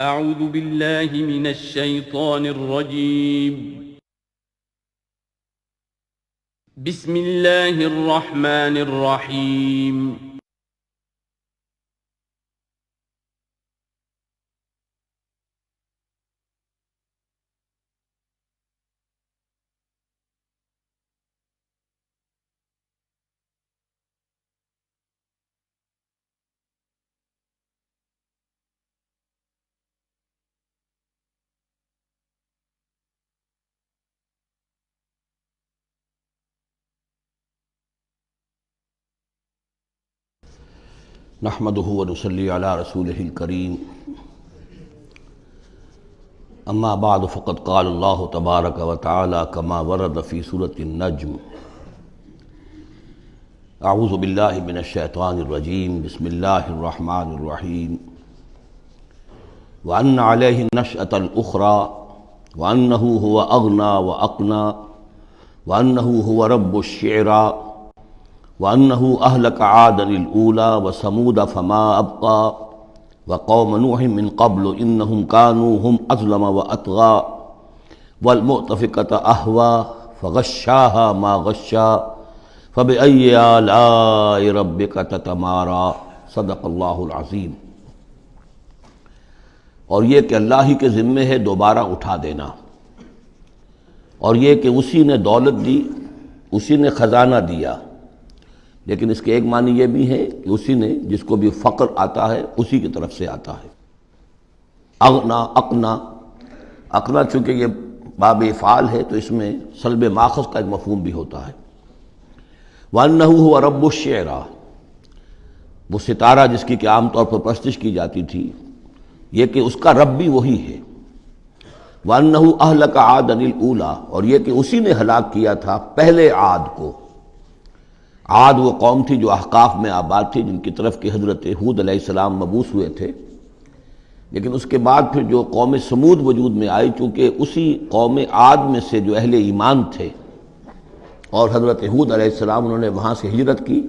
اعوذ باللہ من الشیطان الرجیم بسم اللہ الرحمن الرحیم نحمده ونصلي على رسوله الكريم اما بعد فقد قال الله تبارك وتعالى كما ورد في سورة النجم اعوذ بالله من الشيطان الرجيم بسم الله الرحمن الرحيم وأن عليه النشأة الأخرى وأنه هو أغنى وأقنى وأنه هو رب الشعرى وأنه أهلك عادا الأولى وثمود فما أبقى وقوم نوح من قبل إنهم كانوا هم أظلم وأطغى والمؤتفكة أهوى فغشاها ما غشا فبأي آلاء ربك تتمارى صدق اللہ العظیم۔ اور یہ کہ اللہ ہی کے ذمے ہے دوبارہ اٹھا دینا، اور یہ کہ اسی نے دولت دی، اسی نے خزانہ دیا، لیکن اس کے ایک معنی یہ بھی ہے کہ اسی نے جس کو بھی فقر آتا ہے اسی کی طرف سے آتا ہے۔ اغنا اقنا، اقنا چونکہ یہ باب افعال ہے تو اس میں سلب ماخذ کا ایک مفہوم بھی ہوتا ہے۔ وَأَنَّهُ هُوَ رَبُّ الشِّعْرَى، وہ ستارہ جس کی کہ عام طور پر پرستش کی جاتی تھی، یہ کہ اس کا رب بھی وہی ہے۔ وَأَنَّهُ أَهْلَكَ عَادًا الْأُولَى، اور یہ کہ اسی نے ہلاک کیا تھا پہلے عاد کو۔ عاد وہ قوم تھی جو احقاف میں آباد تھی، جن کی طرف کہ حضرت ہود علیہ السلام مبعوث ہوئے تھے، لیکن اس کے بعد پھر جو قوم سمود وجود میں آئی، چونکہ اسی قوم عاد میں سے جو اہل ایمان تھے اور حضرت ہود علیہ السلام انہوں نے وہاں سے ہجرت کی،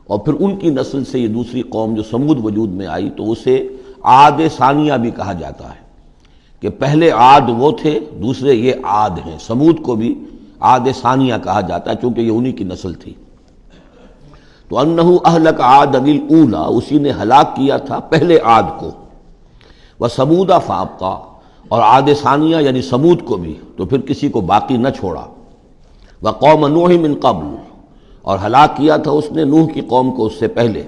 اور پھر ان کی نسل سے یہ دوسری قوم جو سمود وجود میں آئی، تو اسے عاد ثانیہ بھی کہا جاتا ہے کہ پہلے عاد وہ تھے، دوسرے یہ عاد ہیں۔ سمود کو بھی عاد ثانیہ کہا جاتا ہے چونکہ یہ انہی کی نسل تھی۔ تو انہو اہلک عاد الاولی، اسی نے ہلاک کیا تھا پہلے عاد کو۔ وثمود فابقی، اور عاد ثانیہ یعنی سمود کو بھی تو پھر کسی کو باقی نہ چھوڑا۔ وقوم نوح من قبل، اور ہلاک کیا تھا اس نے نوح کی قوم کو اس سے پہلے۔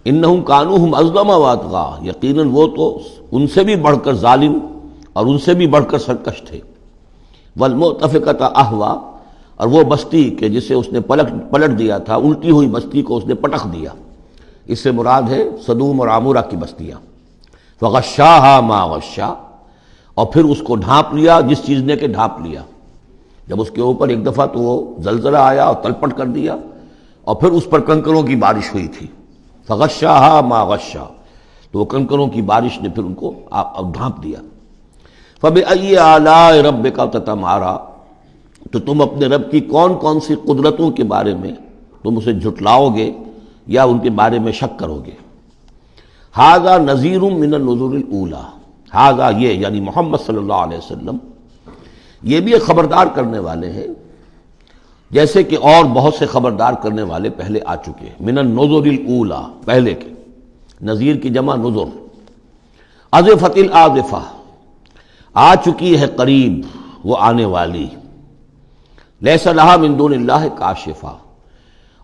انہم کانوا ہم اظلم واطغی، یقیناً وہ تو ان سے بھی بڑھ کر ظالم اور ان سے بھی بڑھ کر سرکش تھے۔ والمؤتفکۃ اہویٰ، اور وہ بستی کہ جسے اس نے پلٹ دیا تھا، الٹی ہوئی بستی کو اس نے پٹخ دیا، اس سے مراد ہے سدوم اور عمورہ کی بستیاں۔ فغشاها ما غشا، اور پھر اس کو ڈھانپ لیا جس چیز نے کہ ڈھانپ لیا۔ جب اس کے اوپر ایک دفعہ تو وہ زلزلہ آیا اور تلپٹ کر دیا، اور پھر اس پر کنکروں کی بارش ہوئی تھی۔ فغشاها ما غشا، تو وہ کنکروں کی بارش نے پھر ان کو ڈھانپ دیا۔ فبأي آلاء ربك تتمارى، تو تم اپنے رب کی کون کون سی قدرتوں کے بارے میں تم اسے جھٹلاؤ گے یا ان کے بارے میں شک کرو گے۔ ھذا نذیر من النذر الاولی، ھذا یہ یعنی محمد صلی اللہ علیہ وسلم یہ بھی ایک خبردار کرنے والے ہیں، جیسے کہ اور بہت سے خبردار کرنے والے پہلے آ چکے ہیں۔ من النذر الاولی، پہلے کے، نذیر کی جمع نذر۔ ازفت الازفہ، آ چکی ہے قریب وہ آنے والی۔ لیس لہا من دون اللہ کاشفہ،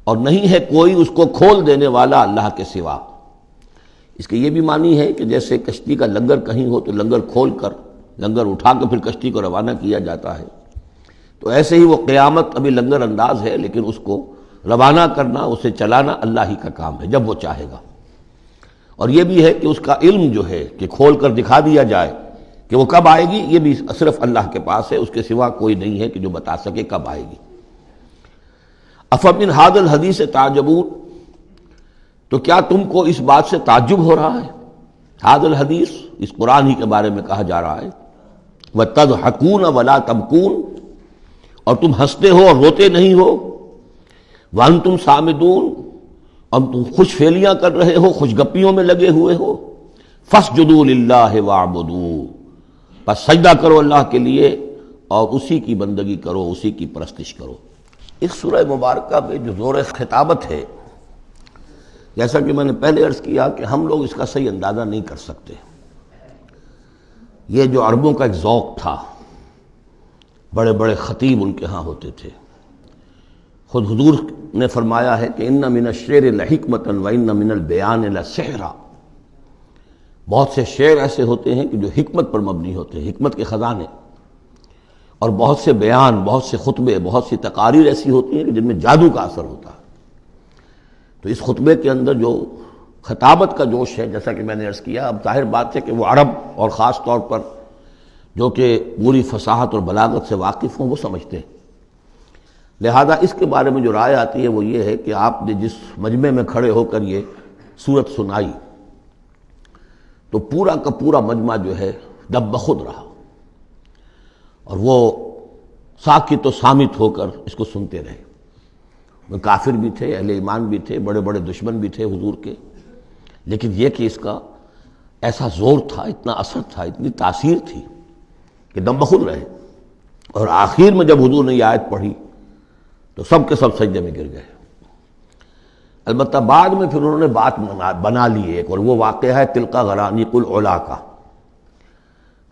اور نہیں ہے کوئی اس کو کھول دینے والا اللہ کے سوا۔ اس کے یہ بھی معنی ہے کہ جیسے کشتی کا لنگر کہیں ہو تو لنگر کھول کر، لنگر اٹھا کے پھر کشتی کو روانہ کیا جاتا ہے، تو ایسے ہی وہ قیامت ابھی لنگر انداز ہے، لیکن اس کو روانہ کرنا، اسے چلانا اللہ ہی کا کام ہے جب وہ چاہے گا۔ اور یہ بھی ہے کہ اس کا علم جو ہے کہ کھول کر دکھا دیا جائے کہ وہ کب آئے گی، یہ بھی صرف اللہ کے پاس ہے، اس کے سوا کوئی نہیں ہے کہ جو بتا سکے کب آئے گی۔ افمن ھذا الحدیث تعجبون، تو کیا تم کو اس بات سے تعجب ہو رہا ہے؟ ھذا الحدیث، اس قرآن ہی کے بارے میں کہا جا رہا ہے۔ وتضحکون ولا تبکون، اور تم ہنستے ہو اور روتے نہیں ہو۔ وانتم صامدون، اور تم خوش فیلیاں کر رہے ہو، خوش گپیوں میں لگے ہوئے ہو۔ فاسجدوا للہ واعبدوا، پس سجدہ کرو اللہ کے لیے اور اسی کی بندگی کرو، اسی کی پرستش کرو۔ اس سورہ مبارکہ میں جو زور خطابت ہے، جیسا کہ میں نے پہلے عرض کیا کہ ہم لوگ اس کا صحیح اندازہ نہیں کر سکتے۔ یہ جو عربوں کا ایک ذوق تھا، بڑے بڑے خطیب ان کے ہاں ہوتے تھے۔ خود حضور نے فرمایا ہے کہ ان من الشعر لحکمۃ وان من البیان لسحرا، بہت سے شعر ایسے ہوتے ہیں کہ جو حکمت پر مبنی ہوتے ہیں، حکمت کے خزانے، اور بہت سے بیان، بہت سے خطبے، بہت سی تقاریر ایسی ہوتی ہیں کہ جن میں جادو کا اثر ہوتا ہے۔ تو اس خطبے کے اندر جو خطابت کا جوش ہے، جیسا کہ میں نے عرض کیا، اب ظاہر بات ہے کہ وہ عرب اور خاص طور پر جو کہ پوری فصاحت اور بلاغت سے واقف ہوں وہ سمجھتے ہیں۔ لہذا اس کے بارے میں جو رائے آتی ہے وہ یہ ہے کہ آپ نے جس مجمع میں کھڑے ہو کر یہ سورت سنائی تو پورا کا پورا مجمع جو ہے دب بخود رہا، اور وہ ساکت و صامت ہو کر اس کو سنتے رہے۔ وہ کافر بھی تھے، اہل ایمان بھی تھے، بڑے بڑے دشمن بھی تھے حضور کے، لیکن یہ کہ اس کا ایسا زور تھا، اتنا اثر تھا، اتنی تاثیر تھی کہ دم بخود رہے۔ اور آخر میں جب حضور نے یہ آیت پڑھی تو سب کے سب سجدے میں گر گئے۔ البتہ بعد میں پھر انہوں نے بات بنا لی ایک، اور وہ واقعہ ہے تلقا غرانیق العلا کا۔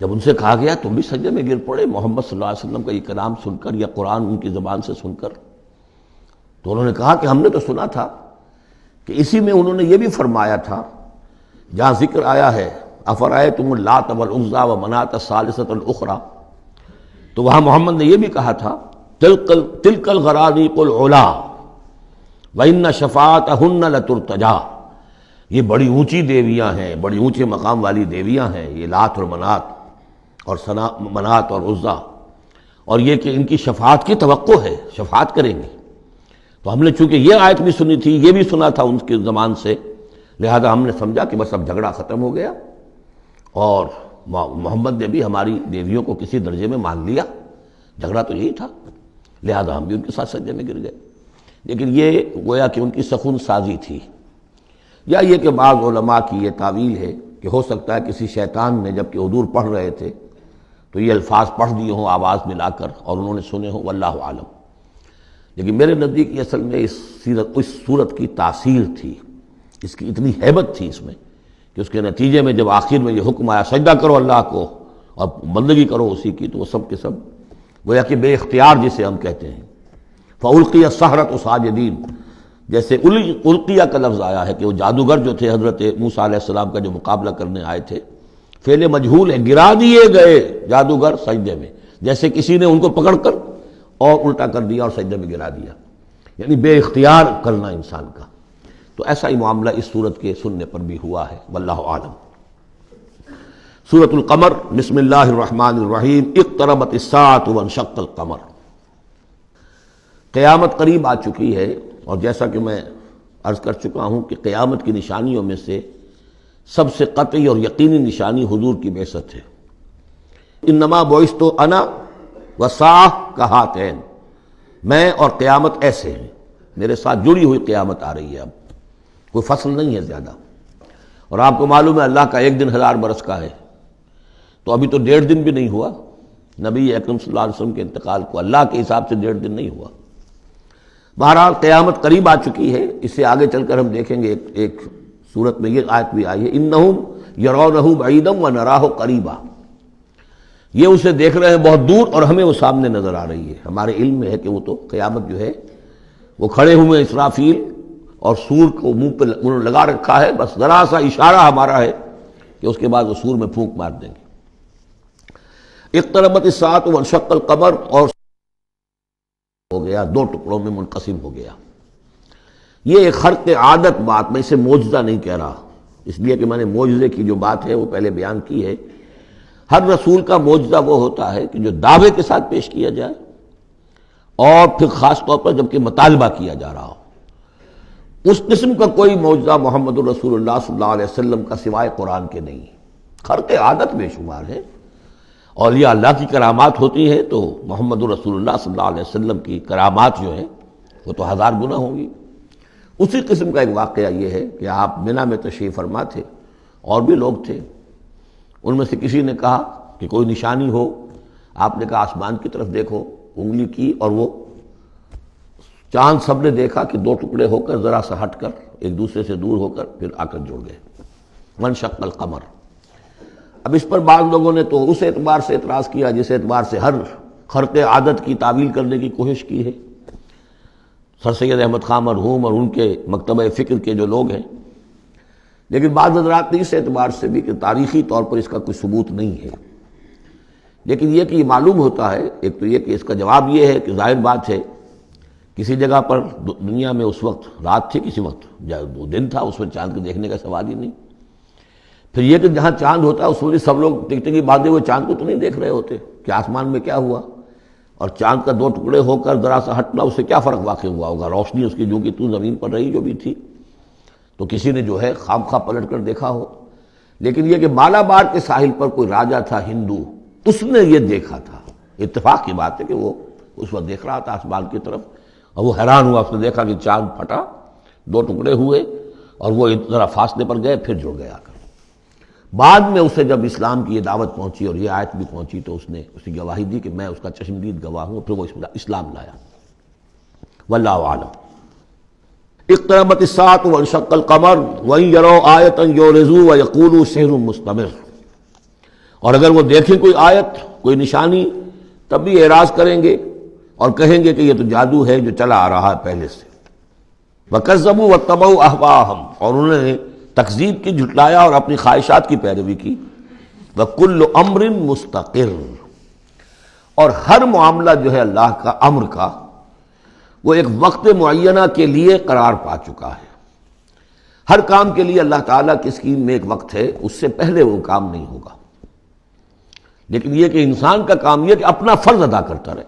جب ان سے کہا گیا تم بھی سجدے میں گر پڑے محمد صلی اللہ علیہ وسلم کا یہ کلام سن کر یا قرآن ان کی زبان سے سن کر، تو انہوں نے کہا کہ ہم نے تو سنا تھا کہ اسی میں انہوں نے یہ بھی فرمایا تھا جہاں ذکر آیا ہے افرأیتم اللات والعزی ومناۃ الثالثۃ الاخری، تو وہاں محمد نے یہ بھی کہا تھا تلک الغرانیق العلا وان شفاعتہن لترتجی، یہ بڑی اونچی دیویاں ہیں، بڑی اونچے مقام والی دیویاں ہیں یہ لات اور منات اور عزیٰ، اور یہ کہ ان کی شفاعت کی توقع ہے، شفاعت کریں گی۔ تو ہم نے چونکہ یہ آیت بھی سنی تھی، یہ بھی سنا تھا ان کے زمان سے، لہذا ہم نے سمجھا کہ بس اب جھگڑا ختم ہو گیا، اور محمد نے بھی ہماری دیویوں کو کسی درجے میں مان لیا، جھگڑا تو یہی تھا، لہذا ہم بھی ان کے ساتھ سجدے میں گر گئے۔ لیکن یہ گویا کہ ان کی سخن سازی تھی، یا یہ کہ بعض علماء کی یہ تعویل ہے کہ ہو سکتا ہے کسی شیطان نے جب کہ حضور پڑھ رہے تھے تو یہ الفاظ پڑھ دیے ہوں آواز ملا کر اور انہوں نے سنے ہوں، واللہ عالم۔ لیکن میرے نزدیک یہ اصل میں اس صورت کی تاثیر تھی، اس کی اتنی ہیبت تھی اس میں کہ اس کے نتیجے میں جب آخر میں یہ حکم آیا سجدہ کرو اللہ کو اور بندگی کرو اسی کی، تو وہ سب کے سب گویا کہ بے اختیار جسے ہم کہتے ہیں، فَأُلْقِيَ السَّحَرَةُ سَاجِدِينَ، جیسے القیہ کا لفظ آیا ہے کہ وہ جادوگر جو تھے حضرت موسیٰ علیہ السلام کا جو مقابلہ کرنے آئے تھے، فعل مجہول ہے، گرا دیے گئے جادوگر سجدے میں، جیسے کسی نے ان کو پکڑ کر اور الٹا کر دیا اور سجدے میں گرا دیا، یعنی بے اختیار کرنا انسان کا۔ تو ایسا ہی معاملہ اس سورت کے سننے پر بھی ہوا ہے، واللہ عالم۔ سورۃ القمر، بسم اللہ الرحمن الرحیم، اقتربت الساعۃ وانشق القمر۔ قیامت قریب آ چکی ہے، اور جیسا کہ میں عرض کر چکا ہوں کہ قیامت کی نشانیوں میں سے سب سے قطعی اور یقینی نشانی حضور کی بعثت ہے۔ انما بعثت انا والساعۃ کہاتین، میں اور قیامت ایسے ہیں، میرے ساتھ جڑی ہوئی قیامت آ رہی ہے، اب کوئی فصل نہیں ہے زیادہ۔ اور آپ کو معلوم ہے اللہ کا ایک دن 1000 برس کا ہے، تو ابھی تو 1.5 دن بھی نہیں ہوا نبی اکرم صلی اللہ علیہ وسلم کے انتقال کو، اللہ کے حساب سے 1.5 دن نہیں ہوا۔ بہرحال قیامت قریب آ چکی ہے، اس سے آگے چل کر ہم دیکھیں گے ایک صورت میں یہ آیت بھی آئی ہے، انہم یرونہ بعیدا ونراہ قریبا، یہ اسے دیکھ رہے ہیں بہت دور اور ہمیں وہ سامنے نظر آ رہی ہے۔ ہمارے علم میں ہے کہ وہ تو قیامت جو ہے وہ کھڑے ہوئے اسرافیل اور سور کو منہ پہ انہوں نے لگا رکھا ہے، بس ذرا سا اشارہ ہمارا ہے کہ اس کے بعد وہ سور میں پھونک مار دیں گے۔ اقتربت الساعۃ وانشق القمر، اور ہو گیا، 2 ٹکڑوں میں منقسم ہو گیا۔ یہ ایک خرق عادت بات، میں اسے معجزہ نہیں کہہ رہا، اس لیے کہ میں نے معجزے کی جو بات ہے وہ پہلے بیان کی ہے۔ ہر رسول کا معجزہ وہ ہوتا ہے کہ جو دعوے کے ساتھ پیش کیا جائے، اور پھر خاص طور پر جب کہ مطالبہ کیا جا رہا ہو۔ اس قسم کا کوئی معجزہ محمد الرسول اللہ صلی اللہ علیہ وسلم کا سوائے قرآن کے نہیں، خرق عادت بے شمار ہے۔ اولیاء اللہ کی کرامات ہوتی ہیں تو محمد الرسول اللہ صلی اللہ علیہ وسلم کی کرامات جو ہیں وہ تو 1000 گنا ہوں گی۔ اسی قسم کا ایک واقعہ یہ ہے کہ آپ منی میں تشریف فرما تھے اور بھی لوگ تھے، ان میں سے کسی نے کہا کہ کوئی نشانی ہو، آپ نے کہا آسمان کی طرف دیکھو، انگلی کی اور وہ چاند سب نے دیکھا کہ دو ٹکڑے ہو کر ذرا سا ہٹ کر ایک دوسرے سے دور ہو کر پھر آ کر جڑ گئے، وانشق القمر۔ اب اس پر بعض لوگوں نے تو اس اعتبار سے اعتراض کیا جس اعتبار سے ہر خرق عادت کی تعویل کرنے کی کوشش کی ہے، سر سید احمد خان مرحوم اور ان کے مکتبہ فکر کے جو لوگ ہیں، لیکن بعض حضرات نے اس اعتبار سے بھی کہ تاریخی طور پر اس کا کوئی ثبوت نہیں ہے، لیکن یہ کہ یہ معلوم ہوتا ہے، ایک تو یہ کہ اس کا جواب یہ ہے کہ ظاہر بات ہے کسی جگہ پر دنیا میں اس وقت رات تھی، کسی وقت وہ دن تھا، اس میں چاند کے دیکھنے کا سوال ہی نہیں۔ پھر یہ کہ جہاں چاند ہوتا ہے اس میں سب لوگ ٹکٹکی باندھے ہوئے چاند کو تو نہیں دیکھ رہے ہوتے کہ آسمان میں کیا ہوا، اور چاند کا دو ٹکڑے ہو کر ذرا سا ہٹنا اس سے کیا فرق واقع ہوا ہوگا، روشنی اس کی جو کہ تو زمین پر رہی جو بھی تھی، تو کسی نے جو ہے خام خواہ پلٹ کر دیکھا ہو۔ لیکن یہ کہ مالابار کے ساحل پر کوئی راجا تھا ہندو، اس نے یہ دیکھا تھا، اتفاق کی بات ہے کہ وہ اس وقت دیکھ رہا تھا آسمان کی طرف، اور وہ حیران ہوا، اس نے دیکھا کہ چاند پھٹا، دو ٹکڑے ہوئے اور وہ ذرا فاصلے پر گئے، پھر جڑ گیا۔ بعد میں اسے جب اسلام کی یہ دعوت پہنچی اور یہ آیت بھی پہنچی تو اس نے اس کی گواہی دی کہ میں اس کا چشمدید گواہ ہوں، پھر وہ اسلام لایا۔ واللہ اعلم۔ اقتربت الساعة وانشق القمر وإن يروا آية يعرضوا ويقولوا سحر مستمر، اور اگر وہ دیکھیں کوئی آیت، کوئی نشانی، تب بھی اعراض کریں گے اور کہیں گے کہ یہ تو جادو ہے جو چلا آ رہا ہے پہلے سے۔ وَكَذَّبُوا وَاتَّبَعُوا أَهْوَاءَهُمْ، اور انہوں نے تکذیب کی، جھٹلایا اور اپنی خواہشات کی پیروی کی۔ وَكُلُّ أَمْرٍ مُسْتَقِرٌ، اور ہر معاملہ جو ہے اللہ کا امر کا وہ ایک وقت معینہ کے لیے قرار پا چکا ہے۔ ہر کام کے لیے اللہ تعالیٰ کی اسکیم میں ایک وقت ہے، اس سے پہلے وہ کام نہیں ہوگا۔ لیکن یہ کہ انسان کا کام یہ کہ اپنا فرض ادا کرتا رہے،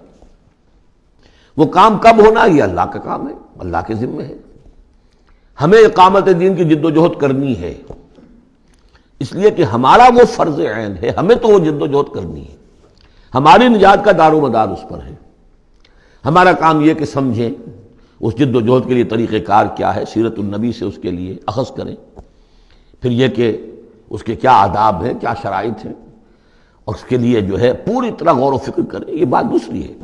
وہ کام کب ہونا یہ اللہ کا کام ہے، اللہ کے ذمہ ہے۔ ہمیں اقامت دین کی جد و جہد کرنی ہے، اس لیے کہ ہمارا وہ فرض عین ہے، ہمیں تو وہ جد و جہد کرنی ہے، ہماری نجات کا دار و مدار اس پر ہے۔ ہمارا کام یہ کہ سمجھیں اس جد و جہد کے لیے طریقہ کار کیا ہے، سیرت النبی سے اس کے لیے اخذ کریں، پھر یہ کہ اس کے کیا آداب ہیں، کیا شرائط ہیں، اور اس کے لیے جو ہے پوری طرح غور و فکر کریں، یہ بات دوسری ہے۔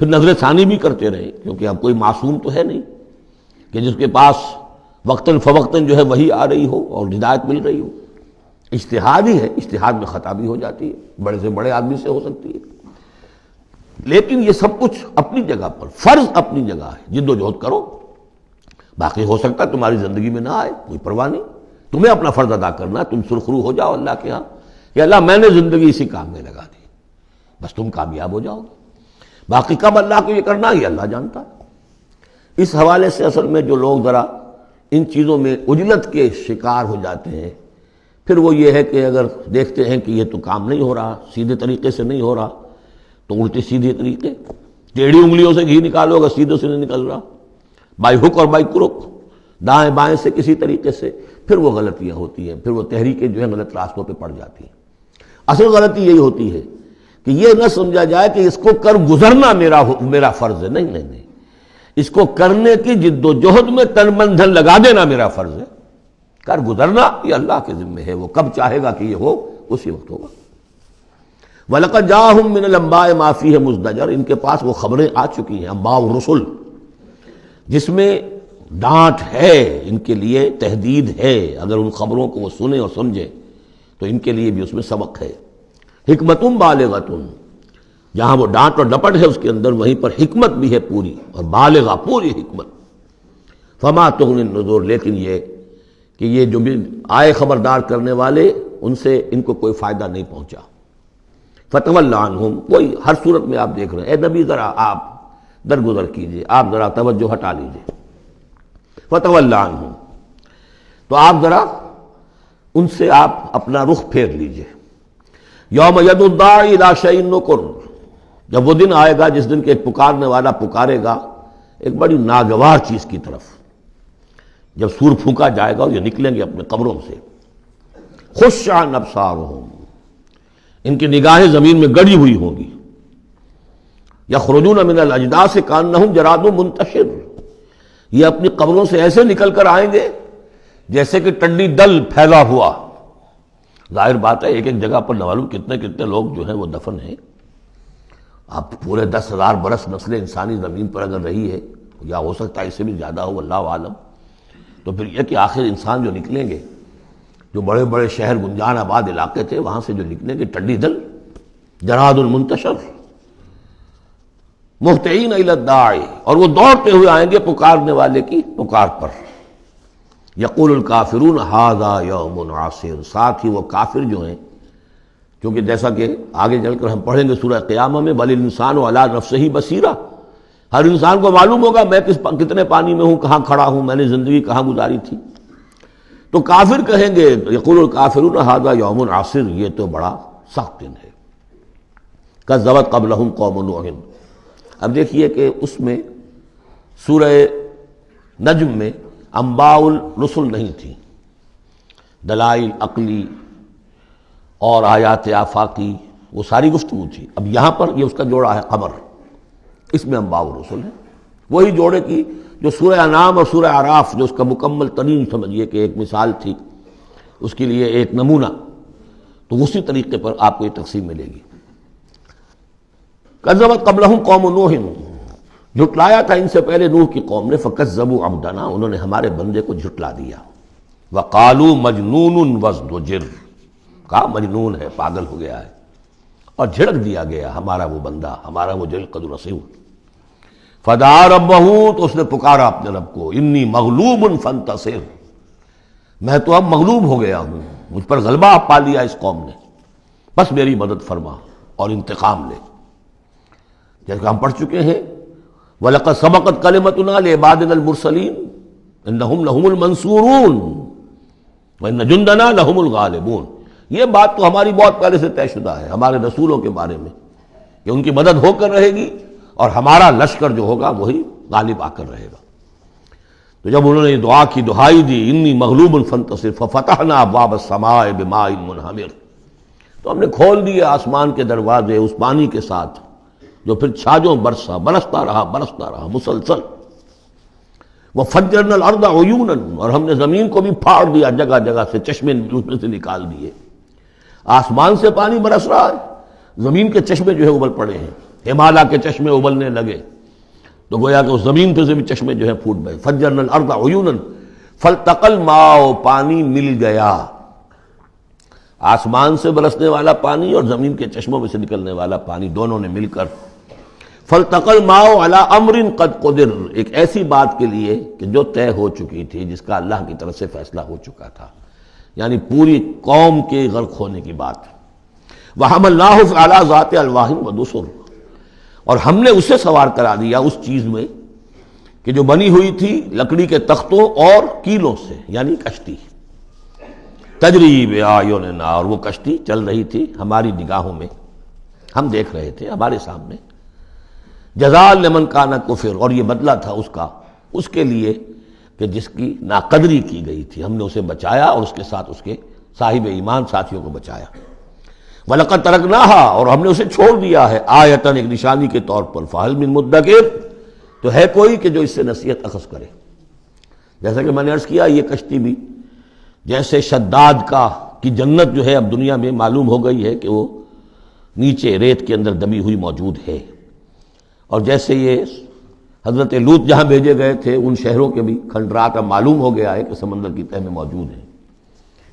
پھر نظر ثانی بھی کرتے رہیں، کیونکہ اب کوئی معصوم تو ہے نہیں کہ جس کے پاس وقتاً فوقتاً جو ہے وہی آ رہی ہو اور ہدایت مل رہی ہو۔ اجتہاد ہی ہے، اجتہاد میں خطا بھی ہو جاتی ہے، بڑے سے بڑے آدمی سے ہو سکتی ہے، لیکن یہ سب کچھ اپنی جگہ پر، فرض اپنی جگہ ہے، جد و جہد کرو۔ باقی ہو سکتا ہے تمہاری زندگی میں نہ آئے، کوئی پرواہ نہیں، تمہیں اپنا فرض ادا کرنا، تم سرخرو ہو جاؤ اللہ کے ہاں کہ اللہ میں نے زندگی اسی کام میں لگا دی، بس تم کامیاب ہو جاؤ گے۔ باقی کب اللہ کو یہ کرنا یہ اللہ جانتا ہے۔ اس حوالے سے اصل میں جو لوگ ذرا ان چیزوں میں عجلت کے شکار ہو جاتے ہیں، پھر وہ یہ ہے کہ اگر دیکھتے ہیں کہ یہ تو کام نہیں ہو رہا، سیدھے طریقے سے نہیں ہو رہا، تو الٹے سیدھے طریقے، ٹیڑھی انگلیوں سے گھی نکالو اگر سیدھے سے نہیں نکل رہا، بائی ہک اور بائی کرک، دائیں بائیں سے کسی طریقے سے، پھر وہ غلطیاں ہوتی ہیں، پھر وہ تحریکیں جو ہیں غلط راستوں پہ پڑ جاتی ہیں۔ اصل غلطی یہی ہوتی ہے کہ یہ نہ سمجھا جائے کہ اس کو کر گزرنا میرا فرض ہے، نہیں نہیں نہیں، اس کو کرنے کی جد و جہد میں تن من دھن لگا دینا میرا فرض ہے، کر گزرنا یہ اللہ کے ذمہ ہے، وہ کب چاہے گا کہ یہ ہو اسی وقت ہوگا۔ وَلَقَدْ جَاءَهُم مِّنَ الْأَنبَاءِ مَا فِيهِ مُزْدَجَرٌ، ان کے پاس وہ خبریں آ چکی ہیں، انباء الرسل، جس میں ڈانٹ ہے، ان کے لیے تہدید ہے، اگر ان خبروں کو وہ سنیں اور سمجھیں تو ان کے لیے بھی اس میں سبق ہے۔ حکمت بالغۃ، جہاں وہ ڈانٹ اور ڈپٹ ہے اس کے اندر، وہیں پر حکمت بھی ہے پوری، اور بالغہ پوری حکمت۔ فما تغنی النذور، لیکن یہ کہ یہ جو بھی آئے خبردار کرنے والے، ان سے ان کو کوئی فائدہ نہیں پہنچا۔ فتول عنہم، کوئی ہر صورت میں آپ دیکھ رہے ہیں، اے نبی ذرا آپ درگزر کیجئے، آپ ذرا توجہ ہٹا لیجئے۔ فتول عنہم، تو آپ ذرا ان سے آپ اپنا رخ پھیر لیجئے۔ یوم یدعو الداعی الی شیء نکر، جب وہ دن آئے گا جس دن کے ایک پکارنے والا پکارے گا ایک بڑی ناگوار چیز کی طرف، جب سور پھونکا جائے گا اور یہ نکلیں گے اپنے قبروں سے۔ خش عن ابصارہم، ان کی نگاہیں زمین میں گڑی ہوئی ہوں گی۔ یخرجون من الاجداث کانہم جراد منتشر، یہ اپنی قبروں سے ایسے نکل کر آئیں گے جیسے کہ ٹڈی دل پھیلا ہوا ظاہر بات ہے ایک ایک جگہ پر نہ معلوم کتنے کتنے لوگ جو ہیں وہ دفن ہیں. اب پورے 10,000 برس نسل انسانی زمین پر اگر رہی ہے یا ہو سکتا ہے اس سے بھی زیادہ ہو، اللہ عالم، تو پھر یہ کہ آخر انسان جو نکلیں گے، جو بڑے بڑے شہر گنجان آباد علاقے تھے وہاں سے جو نکلیں گے ٹڈی دل، جراد المنتشر، مہطعین الی الداعی، اور وہ دوڑتے ہوئے آئیں گے پکارنے والے کی پکار پر. یقول الکافرون ھذا یوم عسیر، ساتھ ہی وہ کافر جو ہیں، کیونکہ جیسا کہ آگے چل کر ہم پڑھیں گے سورہ قیامہ میں، بل الانسان علی نفسہ بصیرہ، ہر انسان کو معلوم ہوگا میں کتنے پانی میں ہوں، کہاں کھڑا ہوں، میں نے زندگی کہاں گزاری تھی. تو کافر کہیں گے یقول الکافرون ھذا یوم عسیر، یہ تو بڑا سخت دن ہے. کذبت قبلہم قوم نوح، اب دیکھیے کہ اس میں سورہ نجم میں انباء الرسل نہیں تھی، دلائل عقلی اور آیات آفاقی وہ ساری گفتگو تھی. اب یہاں پر یہ اس کا جوڑا ہے قمر، اس میں انباء الرسل ہے، وہی جوڑے کی جو سورہ انعام اور سورہ اعراف جو اس کا مکمل ترین سمجھیے کہ ایک مثال تھی، اس کے لیے ایک نمونہ، تو اسی طریقے پر آپ کو یہ تقسیم ملے گی. کذبت قبلہم قوم نوح، جھٹلایا تھا ان سے پہلے نوح کی قوم نے، فکذبوا عبدنا، انہوں نے ہمارے بندے کو جھٹلا دیا. وقالوا مجنون وازدجر، کہا مجنون ہے، پاگل ہو گیا ہے، اور جھڑک دیا گیا ہمارا وہ بندہ، ہمارا وہ جل قدر رسول. فدعا ربہ، تو اس نے پکارا اپنے رب کو، انی مغلوب فانتصر، میں تو اب مغلوب ہو گیا ہوں، مجھ پر غلبہ پا لیا اس قوم نے، بس میری مدد فرما اور انتقام لے. جیسے ہم پڑھ چکے ہیں وَلَقَدْ سَبَقَتْ كَلِمَتُنَا لِعِبَادِنَا الْمُرْسَلِينَ إِنَّهُمْ لَهُمُ الْمَنْصُورُونَ وَإِنَّ جُنْدَنَا لَهُمُ الْغَالِبُونَ. یہ بات تو ہماری بہت پہلے سے طے شدہ ہے ہمارے رسولوں کے بارے میں کہ ان کی مدد ہو کر رہے گی اور ہمارا لشکر جو ہوگا وہی غالب آ کر رہے گا. تو جب انہوں نے دعا کی، دہائی دی، انی مغلوب فانتصر ففتحنا ابواب السماء بماء منہمر، تو ہم نے کھول دیے آسمان کے دروازے اس پانی کے ساتھ جو پھر چھاجوں برستا رہا مسلسل. وفجرنا الارض عیونا، اور ہم نے زمین کو بھی پھاڑ دیا جگہ جگہ سے، چشمے اس میں سے نکال دیے. آسمان سے پانی برس رہا ہے، زمین کے چشمے جو ہے ابل پڑے ہیں، ہمالیہ کے چشمے ابلنے لگے، تو گویا کہ اس زمین پہ سے بھی چشمے جو ہے پھوٹ گئے. فجرنا الارض عیونا فالتقى الماء، پانی مل گیا، آسمان سے برسنے والا پانی اور زمین کے چشموں میں سے نکلنے والا پانی دونوں نے مل کر، فالتقى الماء على امر قد قدر، ایک ایسی بات کے لیے کہ جو طے ہو چکی تھی، جس کا اللہ کی طرف سے فیصلہ ہو چکا تھا، یعنی پوری قوم کے غرق ہونے کی بات. وحملناه على ذات الواح ودسر، اور ہم نے اسے سوار کرا دیا اس چیز میں کہ جو بنی ہوئی تھی لکڑی کے تختوں اور کیلوں سے، یعنی کشتی. تجری بأعیننا، اور وہ کشتی چل رہی تھی ہماری نگاہوں میں، ہم دیکھ رہے تھے ہمارے سامنے. جزاء لمن کان کفر، اور یہ بدلہ تھا اس کا، اس کے لیے کہ جس کی ناقدری کی گئی تھی، ہم نے اسے بچایا اور اس کے ساتھ اس کے صاحب ایمان ساتھیوں کو بچایا. وَلَقَدْ تَرَكْنَاهَا، اور ہم نے اسے چھوڑ دیا ہے، آیتاً، ایک نشانی کے طور پر، فَهَلْ مِن مُدَّكِرٍ، تو ہے کوئی کہ جو اس سے نصیحت اخذ کرے. جیسا کہ میں نے عرض کیا، یہ کشتی بھی جیسے شداد کی جنت جو ہے اب دنیا میں معلوم ہو گئی ہے کہ وہ نیچے ریت کے اندر دبی ہوئی موجود ہے، اور جیسے یہ حضرت لوط جہاں بھیجے گئے تھے ان شہروں کے بھی کھنڈرات اب معلوم ہو گیا ہے کہ سمندر کی تہہ میں موجود ہیں،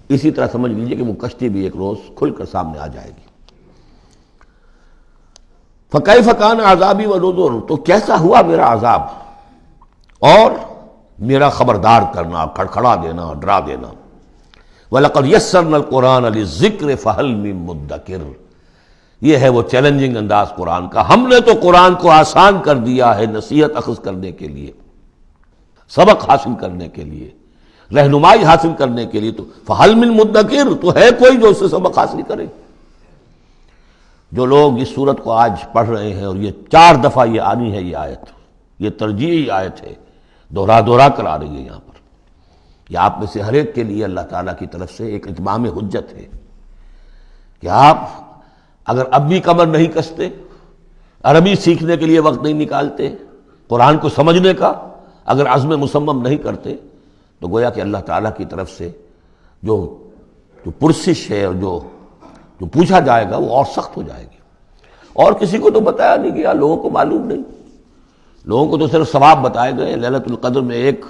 اسی طرح سمجھ لیجئے کہ وہ کشتی بھی ایک روز کھل کر سامنے آ جائے گی. فَكَيْفَ كَانَ عَذَابِي وَنُذُرِ، تو کیسا ہوا میرا عذاب اور میرا خبردار کرنا، کھڑکھڑا دینا، ڈرا دینا. وَلَقَدْ يَسَّرْنَا الْقُرْآنَ لِلذِّكْرِ فَهَلْ مِن مُدَّكِرٍ، یہ ہے وہ چیلنجنگ انداز قرآن کا. ہم نے تو قرآن کو آسان کر دیا ہے نصیحت اخذ کرنے کے لیے، سبق حاصل کرنے کے لیے، رہنمائی حاصل کرنے کے لیے. تو فَهَلْ مِن مُدَّكِرٍ، تو ہے کوئی جو اس سے سبق حاصل کرے. جو لوگ اس صورت کو آج پڑھ رہے ہیں، اور یہ 4 دفعہ یہ آنی ہے، یہ آیت، یہ ترجیحی آیت ہے، دوہرا کر آ رہی ہے یہاں پر. یہ آپ میں سے ہر ایک کے لیے اللہ تعالیٰ کی طرف سے ایک اتمام حجت ہے کہ آپ اگر اب بھی کمر نہیں کستے، عربی سیکھنے کے لیے وقت نہیں نکالتے، قرآن کو سمجھنے کا اگر عزم مصمم نہیں کرتے، تو گویا کہ اللہ تعالیٰ کی طرف سے جو جو پرسش ہے اور جو پوچھا جائے گا وہ اور سخت ہو جائے گی. اور کسی کو تو بتایا نہیں گیا، لوگوں کو معلوم نہیں، لوگوں کو تو صرف ثواب بتائے گئے. ليلۃ القدر میں ایک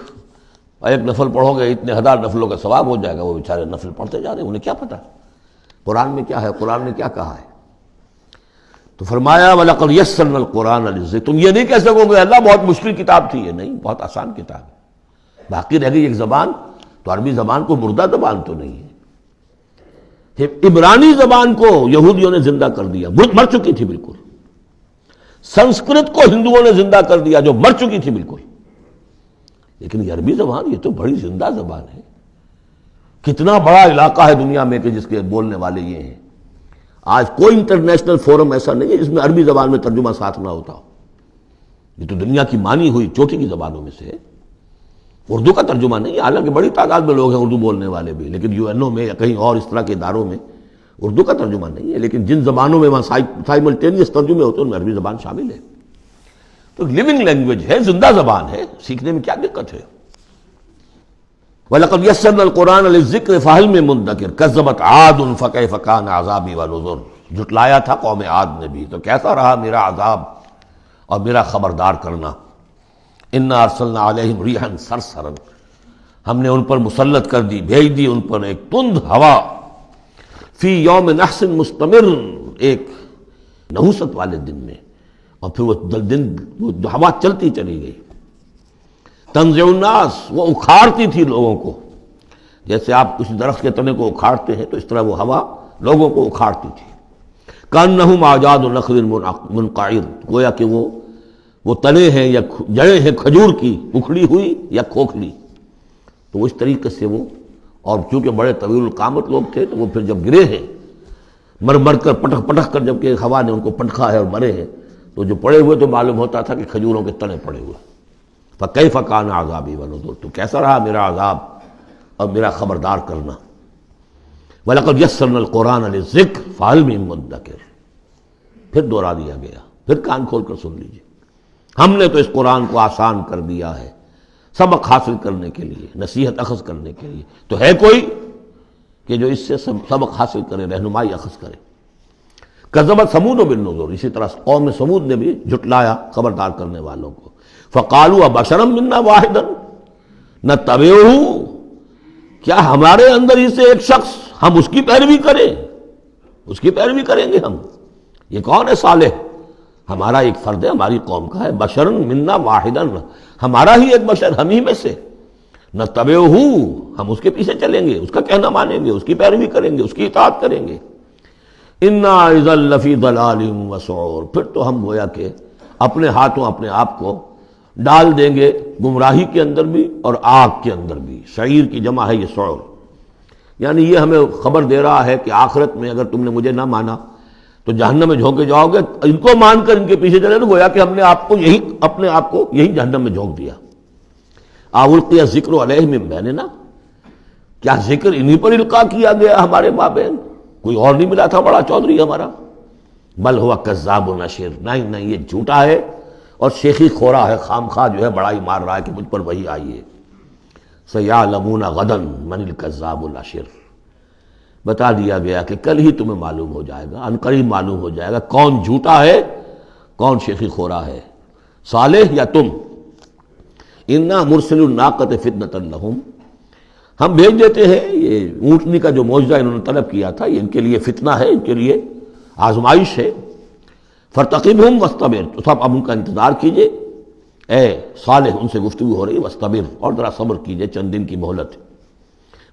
نفل پڑھو گے اتنے ہزار نفلوں کا ثواب ہو جائے گا. وہ بیچارے نفل پڑھتے جا رہے ہیں، انہیں کیا پتہ قرآن میں کیا ہے، قرآن نے کیا کہا ہے. تو فرمایا وَلَقَدْ يَسَّرْنَا الْقُرْآنَ لِلذِّكْرِ. تم یہ نہیں کہہ سکو گے اللہ بہت مشکل کتاب تھی. یہ نہیں، بہت آسان کتاب ہے. باقی رہ گئی ایک زبان، تو عربی زبان کو مردہ زبان تو نہیں ہے. عبرانی زبان کو یہودیوں نے زندہ کر دیا، مر چکی تھی بالکل. سنسکرت کو ہندوؤں نے زندہ کر دیا جو مر چکی تھی بالکل. لیکن یہ عربی زبان یہ تو بڑی زندہ زبان ہے. کتنا بڑا علاقہ ہے دنیا میں کہ جس کے بولنے والے یہ ہیں. آج کوئی انٹرنیشنل فورم ایسا نہیں ہے جس میں عربی زبان میں ترجمہ ساتھ نہ ہوتا ہو. یہ تو دنیا کی مانی ہوئی چوٹی کی زبانوں میں سے ہے. اردو کا ترجمہ نہیں ہے، حالانکہ بڑی تعداد میں لوگ ہیں اردو بولنے والے بھی، لیکن UN میں یا کہیں اور اس طرح کے اداروں میں اردو کا ترجمہ نہیں ہے. لیکن جن زبانوں میں وہاں سائملٹینیس ترجمے ہوتے ہیں ان میں عربی زبان شامل ہے. تو لیونگ لینگویج ہے، زندہ زبان ہے، سیکھنے میں کیا دقت ہے. وَلَقَدْ يَسَّرْنَا الْقُرْآنَ لِلذِّكْرِ فَهَلْ مِن مُدَّكِرٍ كَذَّبَتْ عَادٌ فَكَيْفَ كَانَ عَذَابِي وَنُذُرِ. جھٹلایا تھا قوم عاد نے بھی، تو کیسا رہا میرا عذاب اور میرا خبردار کرنا. اِنَّا أَرْسَلْنَا عَلَيْهِمْ رِيحًا صَرْصَرًا. ہم نے ان پر مسلط کر دی، بھیج دی ان پر ایک تند ہوا. فی یوم نحس مستمر، ایک نحوست والے دن میں، اور پھر وہ ہوا چلتی چلی گئی. تنزع الناس، وہ اکھاڑتی تھی لوگوں کو. جیسے آپ کسی درخت کے تنے کو اکھاڑتے ہیں تو اس طرح وہ ہوا لوگوں کو اکھاڑتی تھی. کانہم اعجاز نخل منقعر، گویا کہ وہ تنے ہیں یا جڑیں ہیں کھجور کی، اکھڑی ہوئی یا کھوکھلی. تو اس طریقے سے وہ، اور چونکہ بڑے طویل القامت لوگ تھے تو وہ پھر جب گرے ہیں مر کر پٹک کر، جب کہ ہوا نے ان کو پٹکا ہے اور مرے ہیں، تو جو پڑے ہوئے تو معلوم ہوتا تھا کہ کھجوروں کے تنے پڑے ہوئے. فَكَيْفَ كَانَ عَذَابِي وَنُذُرِ. تو کیسا رہا میرا عذاب اور میرا خبردار کرنا. وَلَقَدْ يَسَّرْنَا الْقُرْآنَ لِلذِّكْرِ فَهَلْ مِن مُدَّكِرٍ. پھر دوہرا دیا گیا، پھر کان کھول کر سن لیجیے. ہم نے تو اس قرآن کو آسان کر دیا ہے سبق حاصل کرنے کے لیے، نصیحت اخذ کرنے کے لیے. تو ہے کوئی کہ جو اس سے سبق حاصل کرے، رہنمائی اخذ کرے. کذبت ثمود بالنذر. اسی طرح قوم ثمود نے بھی جھٹلایا خبردار کرنے والوں کو. فقالوا ابشرا منا واحدا نتبعہ. کیا ہمارے اندر ہی سے ایک شخص، ہم اس کی پیروی کریں، اس کی پیروی کریں گے ہم. یہ کون ہے؟ صالح، ہمارا ایک فرد ہے، ہماری قوم کا ہے. بشرا منا واحدا، ہمارا ہی ایک بشر، ہم ہی میں سے. نتبعہ، ہم اس کے پیچھے چلیں گے، اس کا کہنا مانیں گے، اس کی پیروی کریں گے، اس کی اطاعت کریں گے. انا اذا لفی ضلال وسعور. پھر تو ہم گویا کہ اپنے ہاتھوں اپنے آپ کو ڈال دیں گے گمراہی کے اندر بھی اور آگ کے اندر بھی. شعیر کی جمع ہے یہ سعور. یعنی یہ ہمیں خبر دے رہا ہے کہ آخرت میں اگر تم نے مجھے نہ مانا تو جہنم میں جھونکے جاؤ گے. ان کو مان کر ان کے پیچھے چلے تو گویا کہ ہم نے اپنے آپ کو یہی جہنم میں جھونک دیا. القی الذکر علیہ من بیننا. کیا ذکر انہی پر القاء کیا گیا ہمارے مابین؟ کوئی اور نہیں ملا تھا بڑا چودھری ہمارا؟ بل ہوا کذاب نشر. نہیں، یہ جھوٹا ہے اور شیخی خورا ہے، خام خواہ جو ہے بڑائی مار رہا ہے کہ مجھ پر وہی آئی ہے. سیعلمون غدا من الکذاب الاشر. بتا دیا گیا کہ کل ہی تمہیں معلوم ہو جائے گا، ان قریب معلوم ہو جائے گا کون جھوٹا ہے، کون شیخی خورا ہے، صالح یا تم. انا مرسل الناقۃ فتنۃ لہم. ہم بھیج دیتے ہیں یہ اونٹنی کا جو معجزہ انہوں نے طلب کیا تھا، یہ ان کے لیے فتنہ ہے، ان کے لیے آزمائش ہے. فارتقبہم واصطبر. تو اب ان کا انتظار کیجئے. اے صالح، ان سے گفتگو ہو رہی، واصطبر، اور ذرا صبر کیجئے، چند دن کی مہلت.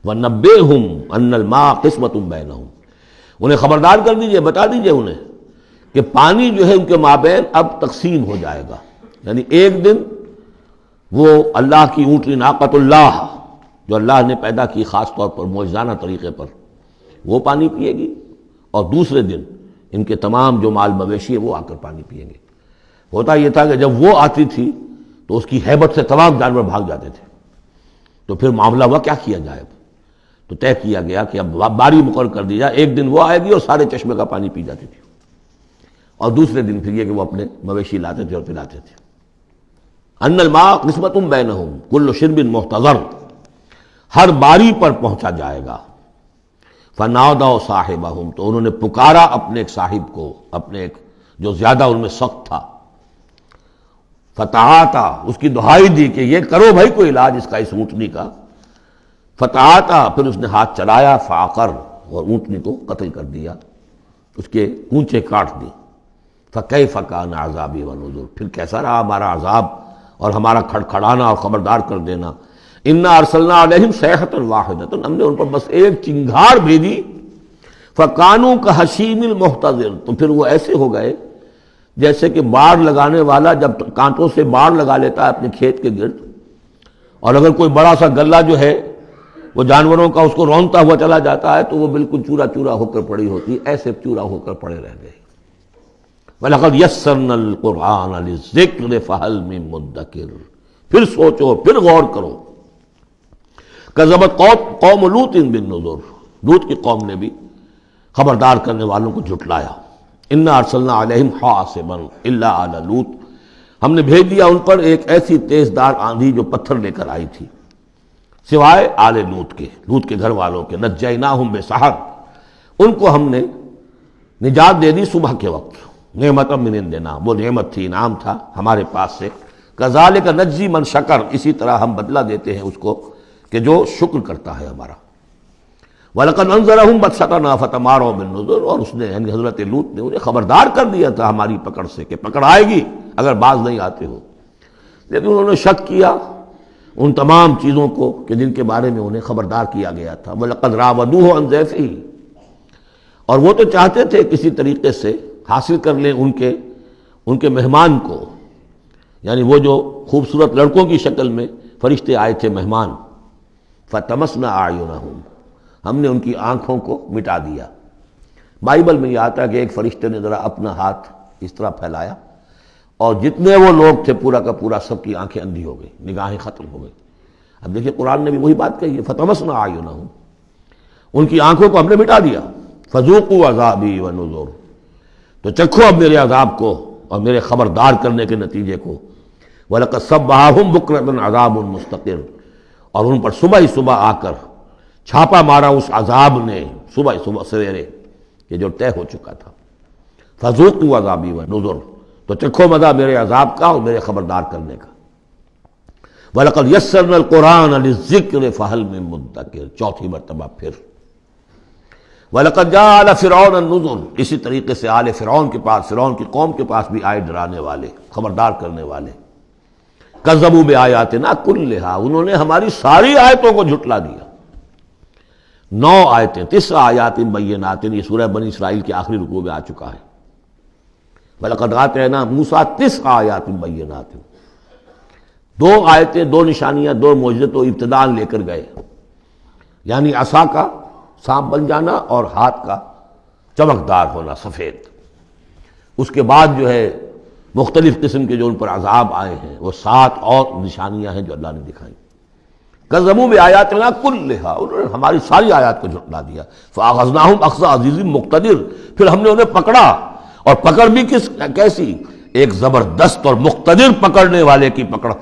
وَنَبِّئْهُمْ أَنَّ الْمَاءَ قِسْمَةٌ بَيْنَهُمْ. انہیں خبردار کر دیجئے، بتا دیجئے انہیں کہ پانی جو ہے ان کے مابین اب تقسیم ہو جائے گا. یعنی ایک دن وہ اللہ کی اونٹنی ناقۃ اللہ جو اللہ نے پیدا کی خاص طور پر معجزانہ طریقے پر، وہ پانی پیے گی، اور دوسرے دن ان کے تمام جو مال مویشی ہے وہ آ کر پانی پیئیں گے. ہوتا یہ تھا کہ جب وہ آتی تھی تو اس کی ہیبت سے تمام جانور بھاگ جاتے تھے. تو پھر معاملہ ہوا کیا کیا جائے. تو طے کیا گیا کہ اب باری مقرر کر دی جائے، ایک دن وہ آئے گی اور سارے چشمے کا پانی پی جاتی تھی، اور دوسرے دن پھر یہ کہ وہ اپنے مویشی لاتے تھے اور پلاتے تھے. ان الماء قسمۃ بینہم کل شرب محتضر. ہر باری پر پہنچا جائے گا. فنادوا صاحبہم، تو انہوں نے پکارا اپنے ایک صاحب کو، اپنے ایک جو زیادہ ان میں سخت تھا، فتعاتا، اس کی دہائی دی کہ یہ کرو بھائی کوئی علاج اس کا، اس اونٹنی کا۔ فتعاتا، پھر اس نے ہاتھ چلایا، فعقر، اور اونٹنی کو قتل کر دیا، اس کے کونچے کاٹ دی۔ فکیف کان عذابی ونذر، پھر کیسا رہا ہمارا عذاب اور ہمارا کھڑکھڑانا اور خبردار کر دینا۔ انا ارسلنا علیہم صیحۃ واحدۃ، ہم نے ان پر بس ایک چنگھاڑ بھیجی، فکانوا کحشیم المحتضر، تو پھر وہ ایسے ہو گئے جیسے کہ باڑ لگانے والا جب کانٹوں سے باڑ لگا لیتا ہے اپنے کھیت کے گرد، اور اگر کوئی بڑا سا گلہ جو ہے وہ جانوروں کا اس کو رونتا ہوا چلا جاتا ہے تو وہ بالکل چورا چورا ہو کر پڑی ہوتی، ایسے چورا ہو کر پڑے رہ گئے۔ وَلَقَدْ يَسَّرْنَا الْقُرْآنَ لِلذِّكْرِ فَهَلْ مِن مُدَّكِرٍ، پھر سوچو، پھر غور کرو۔ کذبت قوم لوط بالنذر، لوط کی قوم نے بھی خبردار کرنے والوں کو جھٹلایا۔ انا ارسلنا علیہم حاصبا الا آل لوط، ہم نے بھیج دیا ان پر ایک ایسی تیز دار آندھی جو پتھر لے کر آئی تھی، سوائے آل لوط کے گھر والوں کے۔ نجیناہم بسحر، ان کو ہم نے نجات دے دی صبح کے وقت، نعمت من عندنا، وہ نعمت تھی، انعام تھا ہمارے پاس سے۔ کذالک نجزی من شکر، اسی طرح ہم بدلہ دیتے ہیں اس کو کہ جو شکر کرتا ہے ہمارا۔ وَلَقَدْ أَنذَرَهُمْ بَطْشَتَنَا فَتَمَارَوْا بِالنُّذُرِ، اور اس نے یعنی حضرت لوط نے انہیں خبردار کر دیا تھا ہماری پکڑ سے کہ پکڑ آئے گی اگر باز نہیں آتے ہو، لیکن انہوں نے شک کیا ان تمام چیزوں کو کہ جن کے بارے میں انہیں خبردار کیا گیا تھا۔ وَلَقَدْ رَاوَدُوهُ عَنْ ضَيْفِهِ، اور وہ تو چاہتے تھے کسی طریقے سے حاصل کر لیں ان کے مہمان کو، یعنی وہ جو خوبصورت لڑکوں کی شکل میں فرشتے آئے تھے مہمان۔ فَطَمَسْنَا أَعْيُنَهُمْ، ہم نے ان کی آنکھوں کو مٹا دیا۔ بائبل میں یہ آتا ہے کہ ایک فرشتے نے ذرا اپنا ہاتھ اس طرح پھیلایا اور جتنے وہ لوگ تھے پورا کا پورا سب کی آنکھیں اندھی ہو گئی، نگاہیں ختم ہو گئی۔ اب دیکھیے قرآن نے بھی وہی بات کہی ہے، فَطَمَسْنَا أَعْيُنَهُمْ، ان کی آنکھوں کو ہم نے مٹا دیا۔ فَذُوقُوا عَذَابِي وَنُذُرِ، تو چکھو اب میرے عذاب کو اور میرے خبردار کرنے کے نتیجے کو۔ وَلَقَدْ صَبَّحَهُمْ بُكْرَةً عَذَابٌ مُسْتَقِرٌ، اور ان پر صبح ہی صبح آ کر چھاپا مارا اس عذاب نے، صبح سویرے کہ جو طے ہو چکا تھا۔ فَذُوقُوا عَذَابِي وَنُذُرِ، تو چکھو مزہ میرے عذاب کا اور میرے خبردار کرنے کا۔ وَلَقَدْ يَسَّرْنَا الْقُرْآنَ لِلذِّكْرِ فَهَلْ مِن مُدَّكِرٍ، چوتھی مرتبہ پھر۔ وَلَقَدْ جَاءَ آلَ فِرْعَوْنَ النُّذُرُ، اسی طریقے سے آل فرعون کے پاس، فرعون کی قوم کے پاس بھی آئے ڈرانے والے، خبردار کرنے والے۔ کذبوا بآیاتنا کلھا، انہوں نے ہماری ساری آیتوں کو جھٹلا دیا۔ 9 آیتیں، 9 آیات بینات، یہ سورہ بنی اسرائیل کے آخری رکوع میں آ چکا ہے۔ وَلَقَدْ آتَيْنَا مُوسَىٰ 9 آیات بینات، 2 آیتیں، 2 نشانیاں، 2 معجزے تو ابتداءً لے کر گئے، یعنی عصا کا سانپ بن جانا اور ہاتھ کا چمکدار ہونا سفید۔ اس کے بعد جو ہے مختلف قسم کے جو ان پر عذاب آئے ہیں وہ 7 اور نشانیاں ہیں جو اللہ نے دکھائیں۔ کذبوا بآیاتنا کلھا، انہوں نے ہماری ساری آیات کو جھٹلا دیا۔ فأخذناہم اخذ عزیز مقتدر، پھر ہم نے انہیں پکڑا، اور پکڑ بھی کیسی، ایک زبردست اور مقتدر پکڑنے والے کی پکڑ۔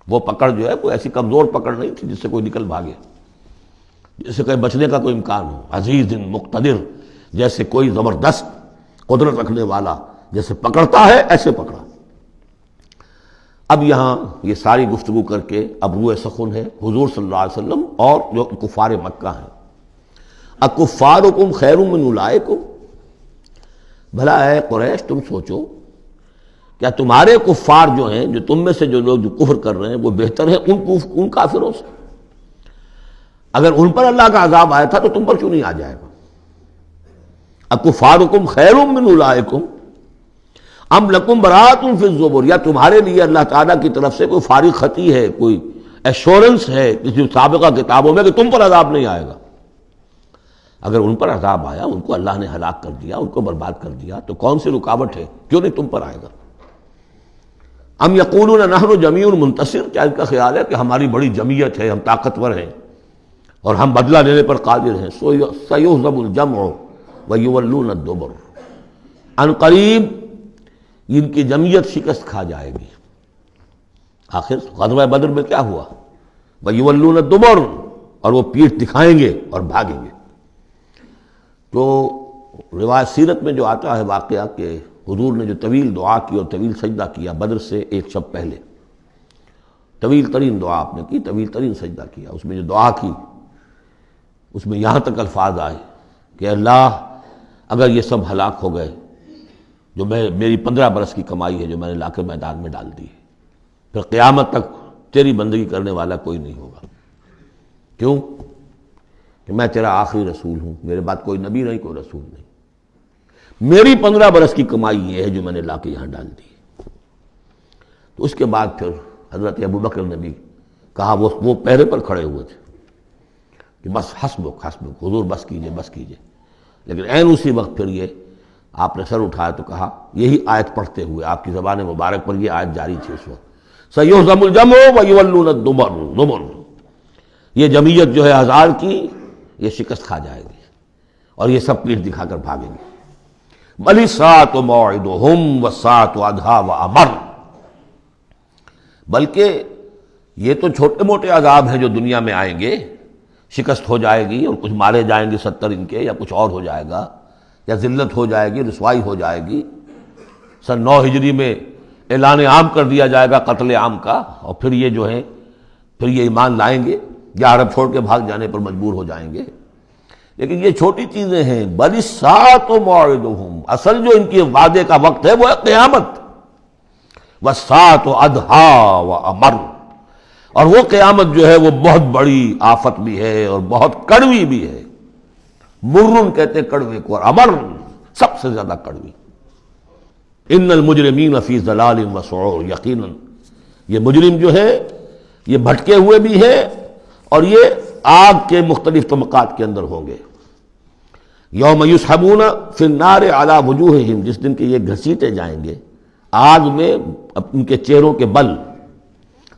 وہ پکڑ جو ہے وہ ایسی کمزور پکڑ نہیں تھی جس سے کوئی نکل بھاگے، جس سے کہیں بچنے کا کوئی امکان ہو۔ عزیز مقتدر، جیسے کوئی زبردست قدرت رکھنے والا جیسے پکڑتا ہے ایسے پکڑا۔ اب یہاں یہ ساری گفتگو کر کے اب روئے سخن ہے حضور صلی اللہ علیہ وسلم اور جو کفار مکہ ہیں۔ اکفارکم خیر من اولئکم، بھلا اے قریش تم سوچو کیا تمہارے کفار جو ہیں، جو تم میں سے جو لوگ جو کفر کر رہے ہیں، وہ بہتر ہیں ان کافروں سے؟ اگر ان پر اللہ کا عذاب آیا تھا تو تم پر کیوں نہیں آ جائے گا؟ اکفارکم خیر من اولئکم ام لکم براۃ فی الزبر، یا تمہارے لیے اللہ تعالیٰ کی طرف سے کوئی فارغ خطی ہے، کوئی ایشورنس ہے کسی سابقہ کتابوں میں کہ تم پر عذاب نہیں آئے گا؟ اگر ان پر عذاب آیا، ان کو اللہ نے ہلاک کر دیا، ان کو برباد کر دیا، تو کون سی رکاوٹ ہے، کیوں نہیں تم پر آئے گا؟ ام یقولون نحن جمیع منتصر، کیا ان کا خیال ہے کہ ہماری بڑی جمعیت ہے، ہم طاقتور ہیں اور ہم بدلہ لینے پر قادر ہیں؟ سیہزم الجمع ویولون الدبر، ان قریب ان کی جمعیت شکست کھا جائے گی۔ آخر غزوہ بدر میں کیا ہوا؟ ویولون الدبر، اور وہ پیٹھ دکھائیں گے اور بھاگیں گے۔ تو روایت سیرت میں جو آتا ہے واقعہ کہ حضور نے جو طویل دعا کی اور طویل سجدہ کیا بدر سے ایک شب پہلے، طویل ترین دعا آپ نے کی، طویل ترین سجدہ کیا، اس میں جو دعا کی اس میں یہاں تک الفاظ آئے کہ اللہ اگر یہ سب ہلاک ہو گئے جو میری 15 برس کی کمائی ہے جو میں نے لا کے میدان میں ڈال دی ہے، پھر قیامت تک تیری بندگی کرنے والا کوئی نہیں ہوگا۔ کیوں؟ کہ میں تیرا آخری رسول ہوں، میرے بعد کوئی نبی نہیں، کوئی رسول نہیں، میری 15 برس کی کمائی یہ ہے جو میں نے لا کے یہاں ڈال دی ہے۔ تو اس کے بعد پھر حضرت ابوبکر نے بھی کہا، وہ پہرے پر کھڑے ہوئے تھے کہ بس حسبک حسبک، حضور بس کیجئے بس کیجئے، لیکن عین اسی وقت پھر یہ آپ نے سر اٹھایا تو کہا، یہی آیت پڑھتے ہوئے آپ کی زبان مبارک پر یہ آیت جاری تھی اس وقت، سَيُهْزَمُ الْجَمْعُ وَيُوَلُّونَ الدُّبُرَ، یہ جمعیت جو ہے ہزار کی یہ شکست کھا جائے گی اور یہ سب پیٹھ دکھا کر بھاگیں گے۔ بَلِ السَّاعَةُ مَوْعِدُهُمْ وَالسَّاعَةُ أَدْهَىٰ وَأَمَرُّ، بلکہ یہ تو چھوٹے موٹے عذاب ہیں جو دنیا میں آئیں گے، شکست ہو جائے گی اور کچھ مارے جائیں گے 70 ان کے، یا کچھ اور ہو جائے گا، یا ذلت ہو جائے گی، رسوائی ہو جائے گی۔ سن 9 ہجری میں اعلان عام کر دیا جائے گا قتل عام کا، اور پھر یہ جو ہے پھر یہ ایمان لائیں گے یا عرب چھوڑ کے بھاگ جانے پر مجبور ہو جائیں گے۔ لیکن یہ چھوٹی چیزیں ہیں، بل الساعۃ موعدہم، اصل جو ان کے وعدے کا وقت ہے وہ ہے قیامت، والساعۃ ادھیٰ وامر، اور وہ قیامت جو ہے وہ بہت بڑی آفت بھی ہے اور بہت کڑوی بھی ہے۔ مرن کہتے ہیں کڑوے کو، اور امر سب سے زیادہ کڑوی۔ ان المجرمین فی ضلال وسعور، یقیناً یہ مجرم جو ہے یہ بھٹکے ہوئے بھی ہیں اور یہ آگ کے مختلف طبقات کے اندر ہوں گے۔ یوم یسحبون فی النار علی وجوہہم، جس دن کہ یہ گھسیٹے جائیں گے آگ میں ان کے چہروں کے بل۔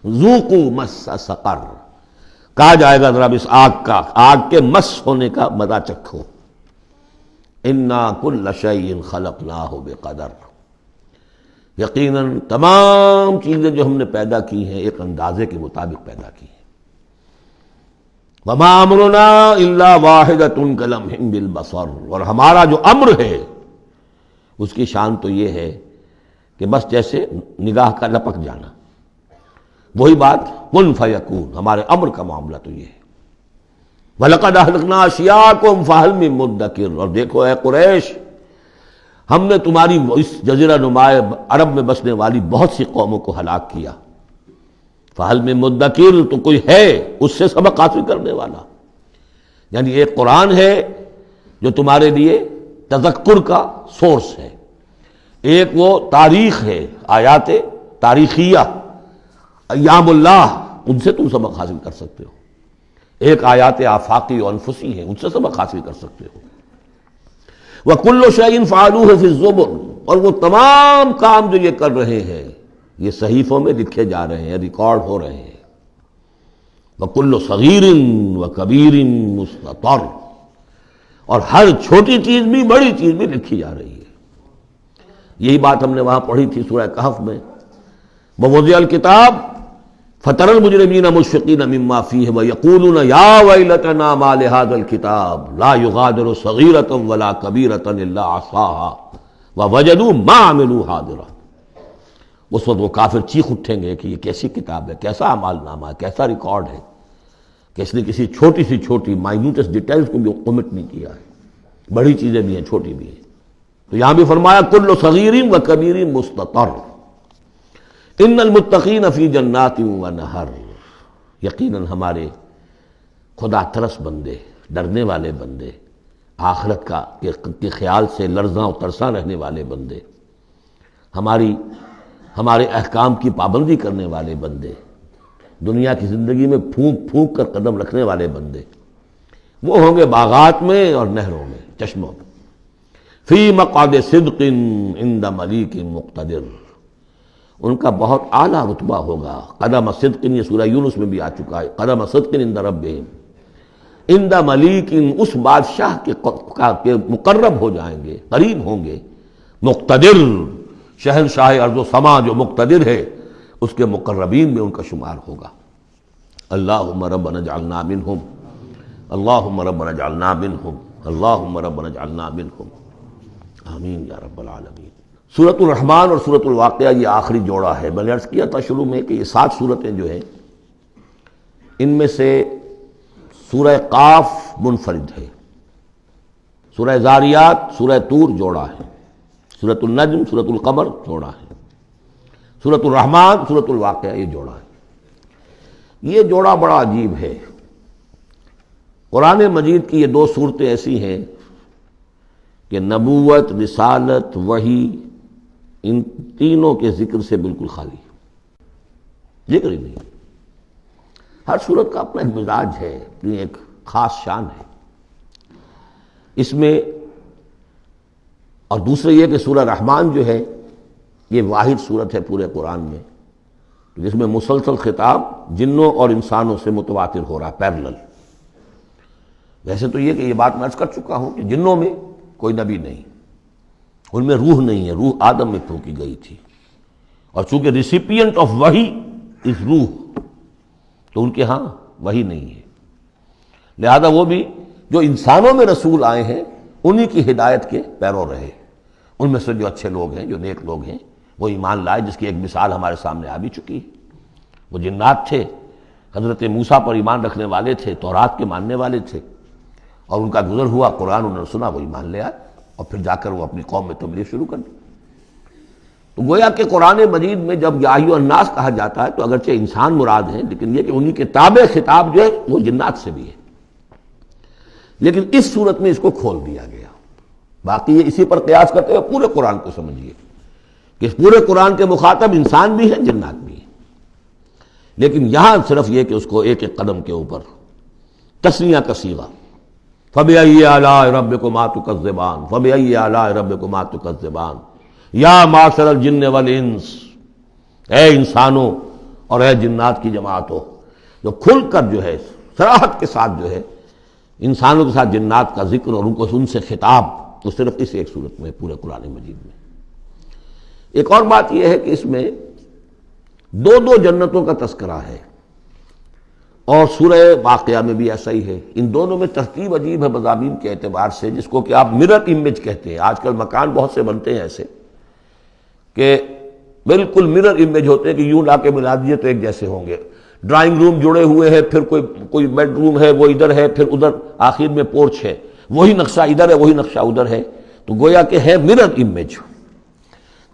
ذوقوا مس سقر، کہا جائے گا ذرا اس آگ کے مس ہونے کا مزہ چکھو۔ انا کل شیء خلقناہ بقدر، یقیناً تمام چیزیں جو ہم نے پیدا کی ہیں ایک اندازے کے مطابق پیدا کی ہیں۔ وما امرنا الا واحدۃ کلمح بالبصر، اور ہمارا جو امر ہے اس کی شان تو یہ ہے کہ بس جیسے نگاہ کا لپک جانا، وہی بات کن فیکون، ہمارے امر کا معاملہ تو یہ ہے۔ وَلَقَدْ أَهْلَكْنَا أَشْيَاعَكُمْ فَهَلْ مِن مُدَّكِرٍ، اور دیکھو اے قریش، ہم نے تمہاری اس جزیرہ نما عرب میں بسنے والی بہت سی قوموں کو ہلاک کیا۔ فَهَلْ مِن مُدَّكِرٍ، تو کوئی ہے اس سے سبق حاصل کرنے والا؟ یعنی ایک قرآن ہے جو تمہارے لیے تذکر کا سورس ہے، ایک وہ تاریخ ہے، آیات تاریخیہ، ایام اللہ، ان سے تم سبق حاصل کر سکتے ہو۔ ایک آیات آفاقی و انفسی ہیں، ان سے سبق حاصل کر سکتے ہو۔ وَكُلُّ شَيْءٍ فَعَلُوهُ فِي الزُّبُرِ، اور وہ تمام کام جو یہ کر رہے ہیں یہ صحیفوں میں لکھے جا رہے ہیں، ریکارڈ ہو رہے ہیں۔ وَكُلُّ صَغِيرٍ وَكَبِيرٍ مُسْتَطَرٌ، اور ہر چھوٹی چیز بھی بڑی چیز بھی لکھی جا رہی ہے۔ یہی بات ہم نے وہاں پڑھی تھی سورہ کہف میں، وَوُضِعَ الْكِتَابُ فَتَرَى الْمُجْرِمِينَ مُشْفِقِينَ مِمَّا فِيهِ وَيَقُولُونَ يَا وَيْلَتَنَا مَا لِهَذَا الْكِتَابِ لَا يُغَادِرُ صَغِيرَةً وَلَا كَبِيرَةً إِلَّا أَحْصَاهَا وَوَجَدُوا مَا عَمِلُوا حَاضِرًا، اس وقت وہ کافر چیخ اٹھیں گے کہ یہ کیسی کتاب ہے، کیسا اعمال نامہ ہے، کیسا ریکارڈ ہے کہ اس نے کسی چھوٹی سی چھوٹی مائنوٹس ڈیٹیلز کو بھی کمٹ نہیں کیا ہے، بڑی چیزیں بھی ہیں چھوٹی بھی ہیں۔ تو یہاں بھی فرمایا کل صغیر و کبیر مستطر، ان المتقین فی جنات و نہر، یقیناً ہمارے خدا ترس بندے، ڈرنے والے بندے، آخرت کے خیال سے لرزاں و ترساں رہنے والے بندے، ہمارے احکام کی پابندی کرنے والے بندے، دنیا کی زندگی میں پھونک پھونک کر قدم رکھنے والے بندے، وہ ہوں گے باغات میں اور نہروں میں، چشموں میں۔ فی مقعد صدق عند ملیک مقتدر، ان کا بہت اعلیٰ رتبہ ہوگا۔ قدم صدق، یہ سورہ یونس میں بھی آ چکا ہے، قدم صدق عند ربہم، عند ملیک، اس بادشاہ کے مقرب ہو جائیں گے، قریب ہوں گے، مقتدر، شہنشاہ ارض و سما جو مقتدر ہے اس کے مقربین میں ان کا شمار ہوگا۔ اللہم ربنا اجعلنا منہم، اللہم ربنا اجعلنا منہم، اللہم ربنا اجعلنا منہم، آمین یا رب العالمین۔ سورۃ الرحمن اور سورۃ الواقعہ یہ آخری جوڑا ہے۔ میں نے عرض کیا تھا شروع میں کہ یہ 7 صورتیں جو ہیں ان میں سے سورہ قاف منفرد ہے، سورہ ذاریات، سورہ طور جوڑا ہے، سورۃ النجم، سورۃ القمر جوڑا ہے، سورۃ الرحمن، سورۃ الواقعہ یہ جوڑا ہے۔ یہ جوڑا بڑا عجیب ہے۔ قرآن مجید کی یہ 2 صورتیں ایسی ہیں کہ نبوت، رسالت، وحی، ان تینوں کے ذکر سے بالکل خالی، ذکر ہی نہیں۔ ہر صورت کا اپنا ایک مزاج ہے، اپنی ایک خاص شان ہے اس میں۔ اور دوسرے یہ کہ سورہ رحمان جو ہے یہ واحد صورت ہے پورے قرآن میں جس میں مسلسل خطاب جنوں اور انسانوں سے متواتر ہو رہا ہے، پیرلل۔ ویسے تو یہ کہ یہ بات میں عرض کر چکا ہوں کہ جنوں میں کوئی نبی نہیں، ان میں روح نہیں ہے، روح آدم میں پھونکی گئی تھی، اور چونکہ ریسیپینٹ آف وحی از روح، تو ان کے ہاں وحی نہیں ہے، لہذا وہ بھی جو انسانوں میں رسول آئے ہیں انہی کی ہدایت کے پیرو رہے۔ ان میں سے جو اچھے لوگ ہیں، جو نیک لوگ ہیں، وہ ایمان لائے، جس کی ایک مثال ہمارے سامنے آ بھی چکی ہے۔ وہ جنات تھے، حضرت موسیٰ پر ایمان رکھنے والے تھے، تورات کے ماننے والے تھے، اور ان کا گزر ہوا، قرآن انہوں نے سنا، وہ ایمان لے آئے، اور پھر جا کر وہ اپنی قوم میں تبلیغ شروع کر دی۔ تو گویا کہ قرآن مجید میں جب یا ایھا الناس کہا جاتا ہے تو اگرچہ انسان مراد ہیں، لیکن یہ کہ انہی کے تابع خطاب جو ہے وہ جنات سے بھی ہے، لیکن اس صورت میں اس کو کھول دیا گیا۔ باقی یہ اسی پر قیاس کرتے ہوئے پورے قرآن کو سمجھیے کہ اس پورے قرآن کے مخاطب انسان بھی ہیں، جنات بھی ہیں، لیکن یہاں صرف یہ کہ اس کو ایک ایک قدم کے اوپر تثنیہ کا صیغہ، فَبِأَيِّ آلَاءِ رَبِّكُمَا تُكَذِّبَانِ فَبِأَيِّ آلَاءِ رَبِّكُمَا تُكَذِّبَانِ یا معشر الجن والانس، اے انسانوں اور اے جنات کی جماعتوں، جو کھل کر جو ہے صراحت کے ساتھ جو ہے انسانوں کے ساتھ جنات کا ذکر اور ان سے خطاب، وہ صرف اس ایک صورت میں پورے قرآن مجید میں۔ ایک اور بات یہ ہے کہ اس میں 2 جنتوں کا تذکرہ ہے، اور سورہ واقعہ میں بھی ایسا ہی ہے۔ ان دونوں میں ترتیب عجیب ہے مضامین کے اعتبار سے، جس کو کہ آپ مرر امیج کہتے ہیں۔ آج کل مکان بہت سے بنتے ہیں ایسے کہ بالکل مرر امیج ہوتے ہیں کہ یوں لا کے ملا دیے تو ایک جیسے ہوں گے۔ ڈرائنگ روم جڑے ہوئے ہیں، پھر کوئی بیڈ روم ہے وہ ادھر ہے، پھر ادھر آخر میں پورچ ہے، وہی نقشہ ادھر ہے وہی نقشہ ادھر ہے، تو گویا کہ ہے مرر امیج۔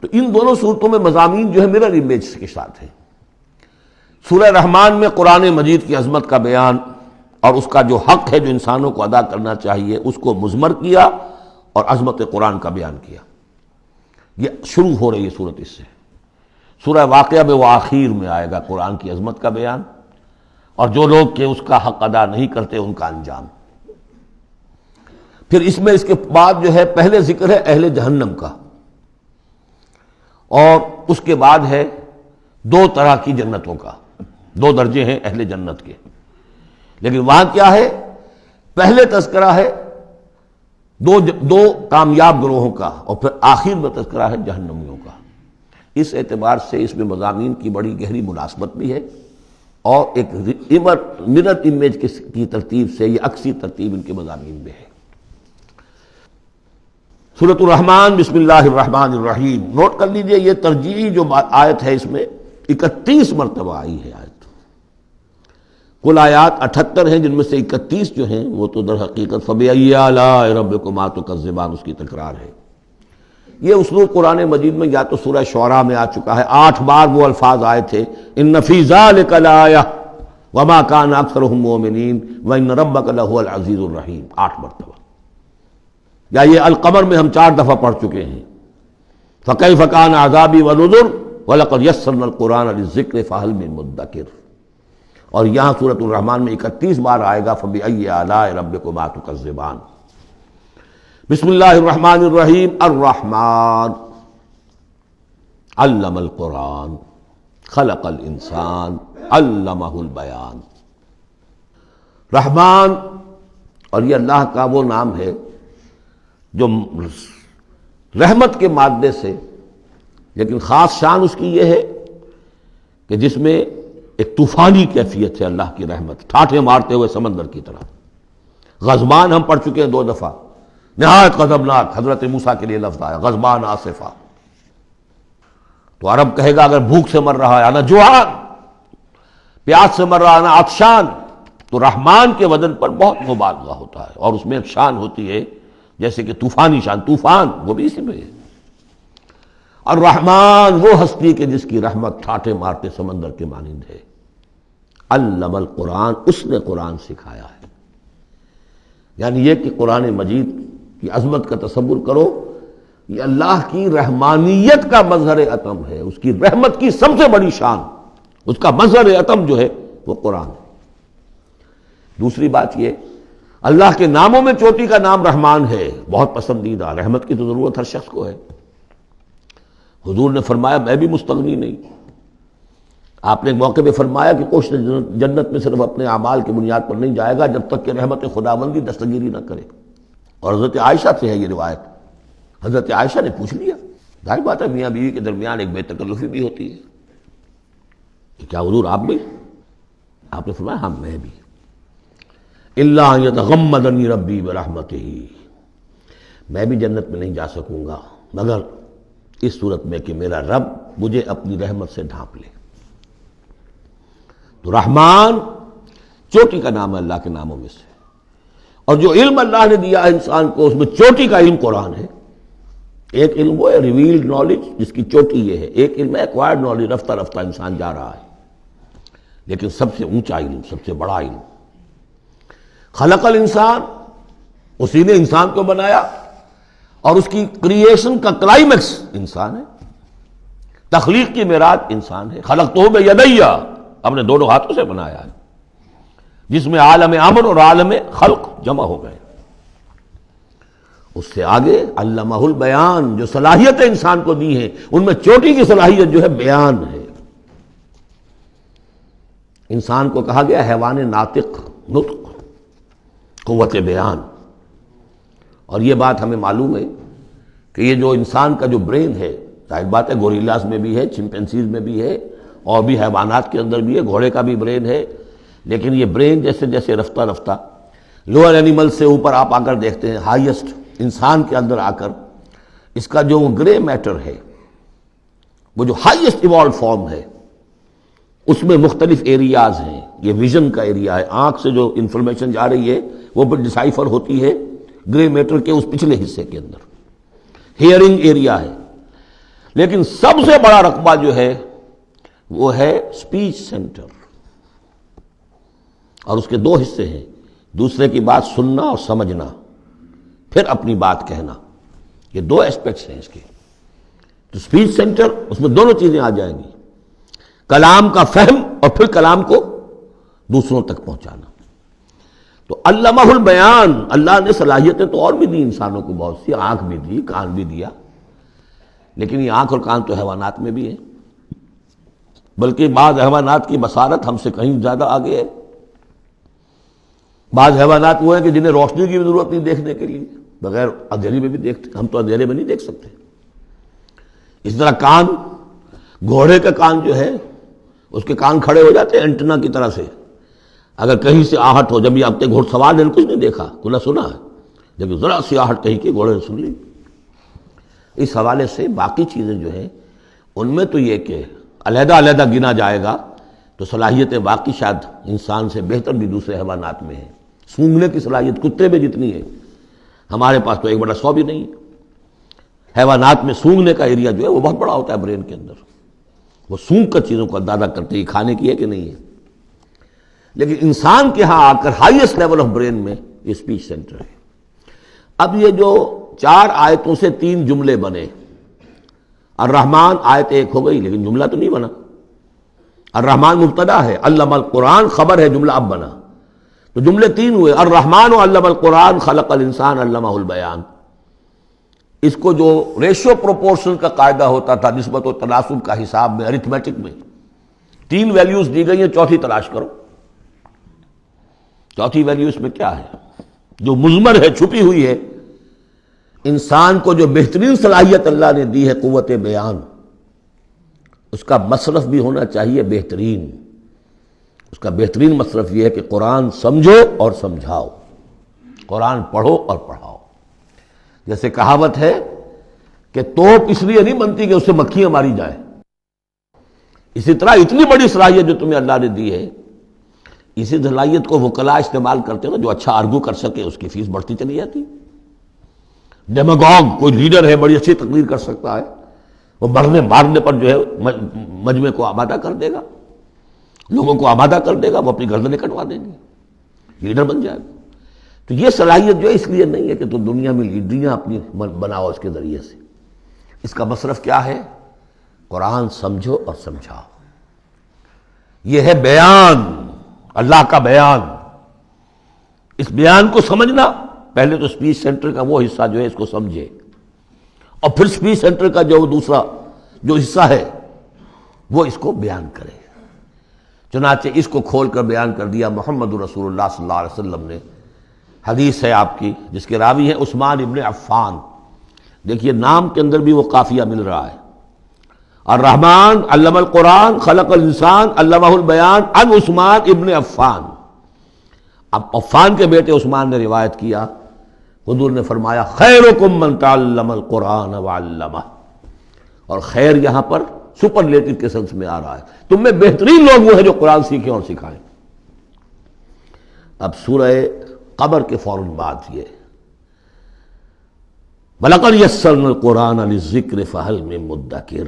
تو ان دونوں صورتوں میں مضامین جو ہے مرر امیج کے ساتھ ہے۔ سورہ رحمان میں قرآن مجید کی عظمت کا بیان اور اس کا جو حق ہے جو انسانوں کو ادا کرنا چاہیے اس کو مضمر کیا، اور عظمت قرآن کا بیان کیا۔ یہ شروع ہو رہی ہے صورت اس سے۔ سورہ واقعہ میں وہ آخر میں آئے گا قرآن کی عظمت کا بیان، اور جو لوگ کہ اس کا حق ادا نہیں کرتے ان کا انجام۔ پھر اس میں اس کے بعد جو ہے پہلے ذکر ہے اہل جہنم کا، اور اس کے بعد ہے 2 طرح کی جنتوں کا، 2 درجے ہیں اہل جنت کے، لیکن وہاں کیا ہے؟ پہلے تذکرہ ہے دو کامیاب گروہوں کا، اور پھر آخر میں تذکرہ ہے جہنمیوں کا۔ اس اعتبار سے اس میں مضامین کی بڑی گہری مناسبت بھی ہے، اور ایک مرر امیج کی ترتیب سے یہ عکسی ترتیب ان کے مضامین میں ہے۔ سورۃ الرحمن، بسم اللہ الرحمن الرحیم۔ نوٹ کر لیجئے یہ ترجیحی جو آیت ہے اس میں 31 مرتبہ آئی ہے آیت۔ کل آیات 78 ہیں، جن میں سے 31 جو ہیں وہ تو در حقیقت فَبِأَيِّ آلَاءِ رَبِّكُمَا تُكَذِّبَانِ اس کی تکرار ہے۔ یہ اسلوب قرآن مجید میں یا تو سورہ شعراء میں آ چکا ہے، 8 بار وہ الفاظ آئے تھے، ان فی ذلک لآیہ وما کان اکثرهم مؤمنین وان ربک لہو العزیز الرحیم، 8 مرتبہ۔ یا یہ القمر میں ہم 4 دفعہ پڑھ چکے ہیں، فکیف کان عذابی ونذر ولقد یسرنا القرآن للذکر فہل من مدکر۔ اور یہاں سورۃ الرحمن میں 31 بار آئے گا فبأی آلاء ربکما تکذبان۔ بسم اللہ الرحمن الرحیم۔ الرحمن علم القرآن خلق الانسان علمہ البیان۔ رحمان، اور یہ اللہ کا وہ نام ہے جو رحمت کے مادے سے، لیکن خاص شان اس کی یہ ہے کہ جس میں ایک طوفانی کیفیت ہے اللہ کی رحمت، ٹھاٹھے مارتے ہوئے سمندر کی طرح۔ غضبان ہم پڑھ چکے ہیں 2 دفعہ، نہایت غضبناک حضرت موسیٰ کے لیے لفظ آیا غضبان آصفہ. تو عرب کہے گا اگر بھوک سے مر رہا ہے انا جوعان، پیاس سے مر رہا ہے انا عطشان، تو رحمان کے وزن پر بہت مبالغہ ہوتا ہے، اور اس میں ایک شان ہوتی ہے جیسے کہ طوفانی شان، طوفان وہ بھی اسی میں ہے. الرحمن وہ ہستی کہ جس کی رحمت ٹھاٹھے مارتے سمندر کے مانند ہے. علم القرآن، اس نے قرآن سکھایا ہے. یعنی یہ کہ قرآن مجید کی عظمت کا تصور کرو، یہ اللہ کی رحمانیت کا مظہر عتم ہے، اس کی رحمت کی سب سے بڑی شان، اس کا مظہر عتم جو ہے وہ قرآن ہے. دوسری بات یہ، اللہ کے ناموں میں چوٹی کا نام رحمان ہے، بہت پسندیدہ. رحمت کی تو ضرورت ہر شخص کو ہے. حضور نے فرمایا میں بھی مستغنی نہیں. آپ نے ایک موقع پہ فرمایا کہ کوشش جنت میں صرف اپنے اعمال کی بنیاد پر نہیں جائے گا جب تک کہ رحمت خداوندی دستگیری نہ کرے. اور حضرت عائشہ سے ہے یہ روایت. حضرت عائشہ نے پوچھ لیا، ظاہر بات ہے میاں بیوی کے درمیان ایک بے تکلفی بھی ہوتی ہے، کہ کیا حضور آپ بھی؟ آپ نے فرمایا ہاں میں بھی. الا ان یتغمدنی ربی برحمتہ، میں بھی جنت میں نہیں جا سکوں گا مگر اس صورت میں کہ میرا رب مجھے اپنی رحمت سے ڈھانپ لے. تو رحمان چوٹی کا نام ہے اللہ کے ناموں میں سے. اور جو علم اللہ نے دیا ہے انسان کو، اس میں چوٹی کا علم قرآن ہے. ایک علم وہ ہے ریویلڈ نالج جس کی چوٹی یہ ہے، ایک علم ہے ایکوائرڈ نالج، رفتہ رفتہ انسان جا رہا ہے. لیکن سب سے اونچا علم، سب سے بڑا علم، خلق الانسان، اسی نے انسان کو بنایا، اور اس کی کریشن کا کلائمیکس انسان ہے. تخلیق کی معراج انسان ہے. خلقتہ بیدی، اپنے دونوں ہاتھوں سے بنایا ہے، جس میں عالم امر اور عالم خلق جمع ہو گئے. اس سے آگے علمہ البیان، جو صلاحیتیں انسان کو دی ہیں ان میں چوٹی کی صلاحیت جو ہے بیان ہے. انسان کو کہا گیا حیوان ناطق، نطق، قوت بیان. اور یہ بات ہمیں معلوم ہے کہ یہ جو انسان کا جو برین ہے، ظاہر بات ہے گوریلاز میں بھی ہے، چمپینزیز میں بھی ہے، اور بھی حیوانات کے اندر بھی ہے، گھوڑے کا بھی برین ہے. لیکن یہ برین جیسے جیسے رفتہ رفتہ لوور اینیمل سے اوپر آپ آ کر دیکھتے ہیں، ہائیسٹ انسان کے اندر آ کر اس کا جو گرے میٹر ہے، وہ جو ہائیسٹ ایوالوڈ فارم ہے، اس میں مختلف ایریاز ہیں. یہ ویژن کا ایریا ہے، آنکھ سے جو انفارمیشن جا رہی ہے وہ پھر ڈسائفر ہوتی ہے گرے میٹر کے اس پچھلے حصے کے اندر. ہیئرنگ ایریا ہے. لیکن سب سے بڑا رقبہ جو ہے وہ ہے اسپیچ سینٹر، اور اس کے 2 حصے ہیں، دوسرے کی بات سننا اور سمجھنا، پھر اپنی بات کہنا. یہ 2 ایسپیکٹس ہیں اس کے. تو اسپیچ سینٹر، اس میں دونوں چیزیں آ جائیں گی، کلام کا فہم اور پھر کلام کو دوسروں تک پہنچانا. تو علمہ البیان، اللہ نے صلاحیتیں تو اور بھی دی انسانوں کو بہت سی، آنکھ بھی دی، کان بھی دیا. لیکن یہ آنکھ اور کان تو حیوانات میں بھی ہے، بلکہ بعض حیوانات کی بصارت ہم سے کہیں زیادہ آگے ہے. بعض حیوانات وہ ہیں کہ جنہیں روشنی کی بھی ضرورت نہیں دیکھنے کے لیے، بغیر اندھیرے میں بھی دیکھتے، ہم تو اندھیرے میں نہیں دیکھ سکتے. اس طرح کان، گھوڑے کا کان جو ہے اس کے کان کھڑے ہو جاتے ہیں اینٹنا کی طرح سے. اگر کہیں سے آہٹ ہو، جب یہ اب تک گھوڑ سوار نے کچھ نہیں دیکھا، نہ سنا ہے، جب ذرا سی آہٹ کہیں کہ گھوڑے نے سن لی. اس حوالے سے باقی چیزیں جو ہیں ان میں تو یہ کہ علیحدہ علیحدہ گنا جائے گا تو صلاحیتیں باقی شاید انسان سے بہتر بھی دوسرے حیوانات میں ہیں. سونگھنے کی صلاحیت کتے میں جتنی ہے، ہمارے پاس تو 1/100 بھی نہیں ہے. حیوانات میں سونگھنے کا ایریا جو ہے وہ بہت بڑا ہوتا ہے برین کے اندر، وہ سونگ کر چیزوں کو اندازہ کرتے ہیں کھانے کی ہے کہ نہیں ہے. لیکن انسان کے ہاں آ کر ہائیسٹ لیول آف برین میں یہ اسپیچ سینٹر ہے. اب یہ جو 4 آیتوں سے 3 جملے بنے، الرحمن آیت 1 ہو گئی لیکن جملہ تو نہیں بنا. الرحمن مبتدا ہے، علم القرآن خبر ہے، جملہ اب بنا. تو جملے 3 ہوئے، الرحمن علم القرآن خلق الانسان علمہ البیان. اس کو جو ریشو پروپورشن کا قاعدہ ہوتا تھا نسبت و تناسب کا حساب میں، ارتھمیٹک میں 3 ویلیوز دی گئی ہیں، چوتھی تلاش کرو. چوتھی ویلیو اس میں کیا ہے جو مضمر ہے، چھپی ہوئی ہے. انسان کو جو بہترین صلاحیت اللہ نے دی ہے قوت بیان، اس کا مصرف بھی ہونا چاہیے بہترین. اس کا بہترین مصرف یہ ہے کہ قرآن سمجھو اور سمجھاؤ. قرآن پڑھو اور پڑھاؤ۔ جیسے کہاوت ہے کہ توپ اس لیے نہیں بنتی کہ اس سے مکھیاں ماری جائیں، اسی طرح اتنی بڑی صلاحیت جو تمہیں اللہ نے دی ہے، اسی صلاحیت کو وکلاء استعمال کرتے ہیں نا، جو اچھا آرگو کر سکے اس کی فیس بڑھتی چلی جاتی۔ ڈیماگوگ کوئی لیڈر ہے، بڑی اچھی تقریر کر سکتا ہے، وہ مرنے مارنے پر جو ہے مجمع کو آمادہ کر دے گا، لوگوں کو آمادہ کر دے گا، وہ اپنی گردنیں کٹوا دیں گے، لیڈر بن جائے گا۔ تو یہ صلاحیت جو ہے اس لیے نہیں ہے کہ تم دنیا میں لیڈریاں اپنی بناؤ اس کے ذریعے سے، اس کا مصرف کیا ہے؟ قرآن سمجھو اور سمجھاؤ۔ یہ ہے بیان، اللہ کا بیان۔ اس بیان کو سمجھنا، پہلے تو اسپیچ سینٹر کا وہ حصہ جو ہے اس کو سمجھے، اور پھر اسپیچ سینٹر کا جو دوسرا جو حصہ ہے وہ اس کو بیان کرے۔ چنانچہ اس کو کھول کر بیان کر دیا محمد رسول اللہ صلی اللہ علیہ وسلم نے۔ حدیث ہے آپ کی جس کے راوی ہیں عثمان ابن عفان۔ دیکھیے نام کے اندر بھی وہ قافیہ مل رہا ہے، الرحمن علم القرآن خلق الانسان علمہ البیان عن عثمان ابن عفان۔ اب عفان کے بیٹے عثمان نے روایت کیا، حضور نے فرمایا خیرکم من تعلم القرآن وعلمہ، اور خیر یہاں پر سپرلیٹو کے سنس میں آ رہا ہے، تم میں بہترین لوگ وہ ہیں جو قرآن سیکھیں اور سکھائیں۔ اب سورہ قمر کے فوراً بعد یہ وَلَقَدْ يَسَّرْنَا الْقُرْآنَ لِلذِّكْرِ فَهَلْ مِن مُدَّكِرٍ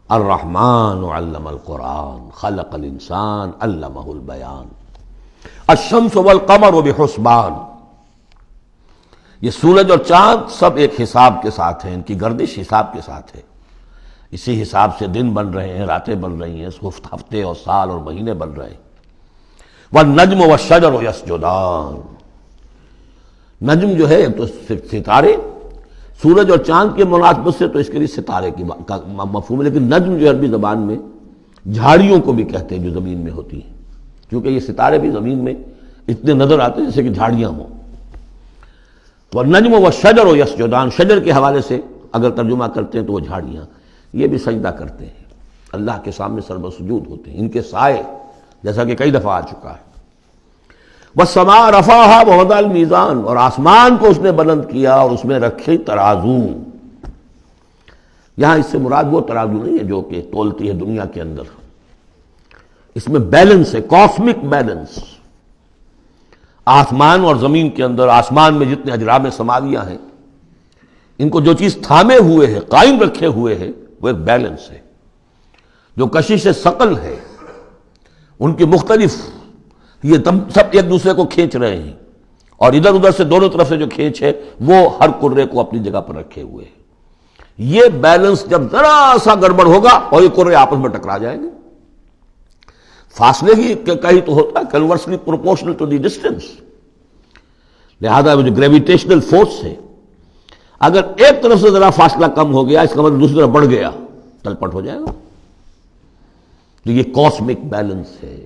الرحمن علم القرآن خلق الانسان علمہ البیان الشمس والقمر بحسبان۔ یہ سورج اور چاند سب ایک حساب کے ساتھ ہیں، ان کی گردش حساب کے ساتھ ہے، اسی حساب سے دن بن رہے ہیں، راتیں بن رہی ہیں، ہفتے اور سال اور مہینے بن رہے ہیں۔ والنجم والشجر یسجدان، نجم جو ہے تو ستارے، سورج اور چاند کے مناسبت سے تو اس کے لیے ستارے کی مفہوم ہے، لیکن نجم جو عربی زبان میں جھاڑیوں کو بھی کہتے ہیں جو زمین میں ہوتی ہیں، کیونکہ یہ ستارے بھی زمین میں اتنے نظر آتے ہیں جیسے کہ جھاڑیاں ہوں۔ والنجم والشجر یسجدان، شجر کے حوالے سے اگر ترجمہ کرتے ہیں تو وہ جھاڑیاں، یہ بھی سجدہ کرتے ہیں، اللہ کے سامنے سربسجود ہوتے ہیں، ان کے سائے، جیسا کہ کئی دفعہ آ چکا ہے۔ والسماء رفعها ووضع الميزان، اور آسمان کو اس نے بلند کیا اور اس میں رکھے ترازو۔ یہاں اس سے مراد وہ ترازو نہیں ہے جو کہ تولتی ہے دنیا کے اندر، اس میں بیلنس ہے، کاسمک بیلنس۔ آسمان اور زمین کے اندر، آسمان میں جتنے اجرام سماویہ ہیں، ان کو جو چیز تھامے ہوئے ہے، قائم رکھے ہوئے ہے، وہ ایک بیلنس ہے۔ جو کشش ثقل ہے، ان کی مختلف، یہ سب ایک دوسرے کو کھینچ رہے ہیں، اور ادھر ادھر سے دونوں طرف سے جو کھینچ ہے وہ ہر کرے کو اپنی جگہ پر رکھے ہوئے ہیں۔ یہ بیلنس جب ذرا سا گڑبڑ ہوگا اور یہ کرے آپس میں ٹکرا جائیں گے۔ فاصلے ہی کہیں تو ہوتا ہے conversely proportional to the distance, لہذا وہ جو گریویٹیشنل فورس ہے، اگر ایک طرف سے ذرا فاصلہ کم ہو گیا، اس کا مطلب دوسری طرف بڑھ گیا، تلپٹ ہو جائے گا۔ تو یہ کاسمک بیلنس ہے۔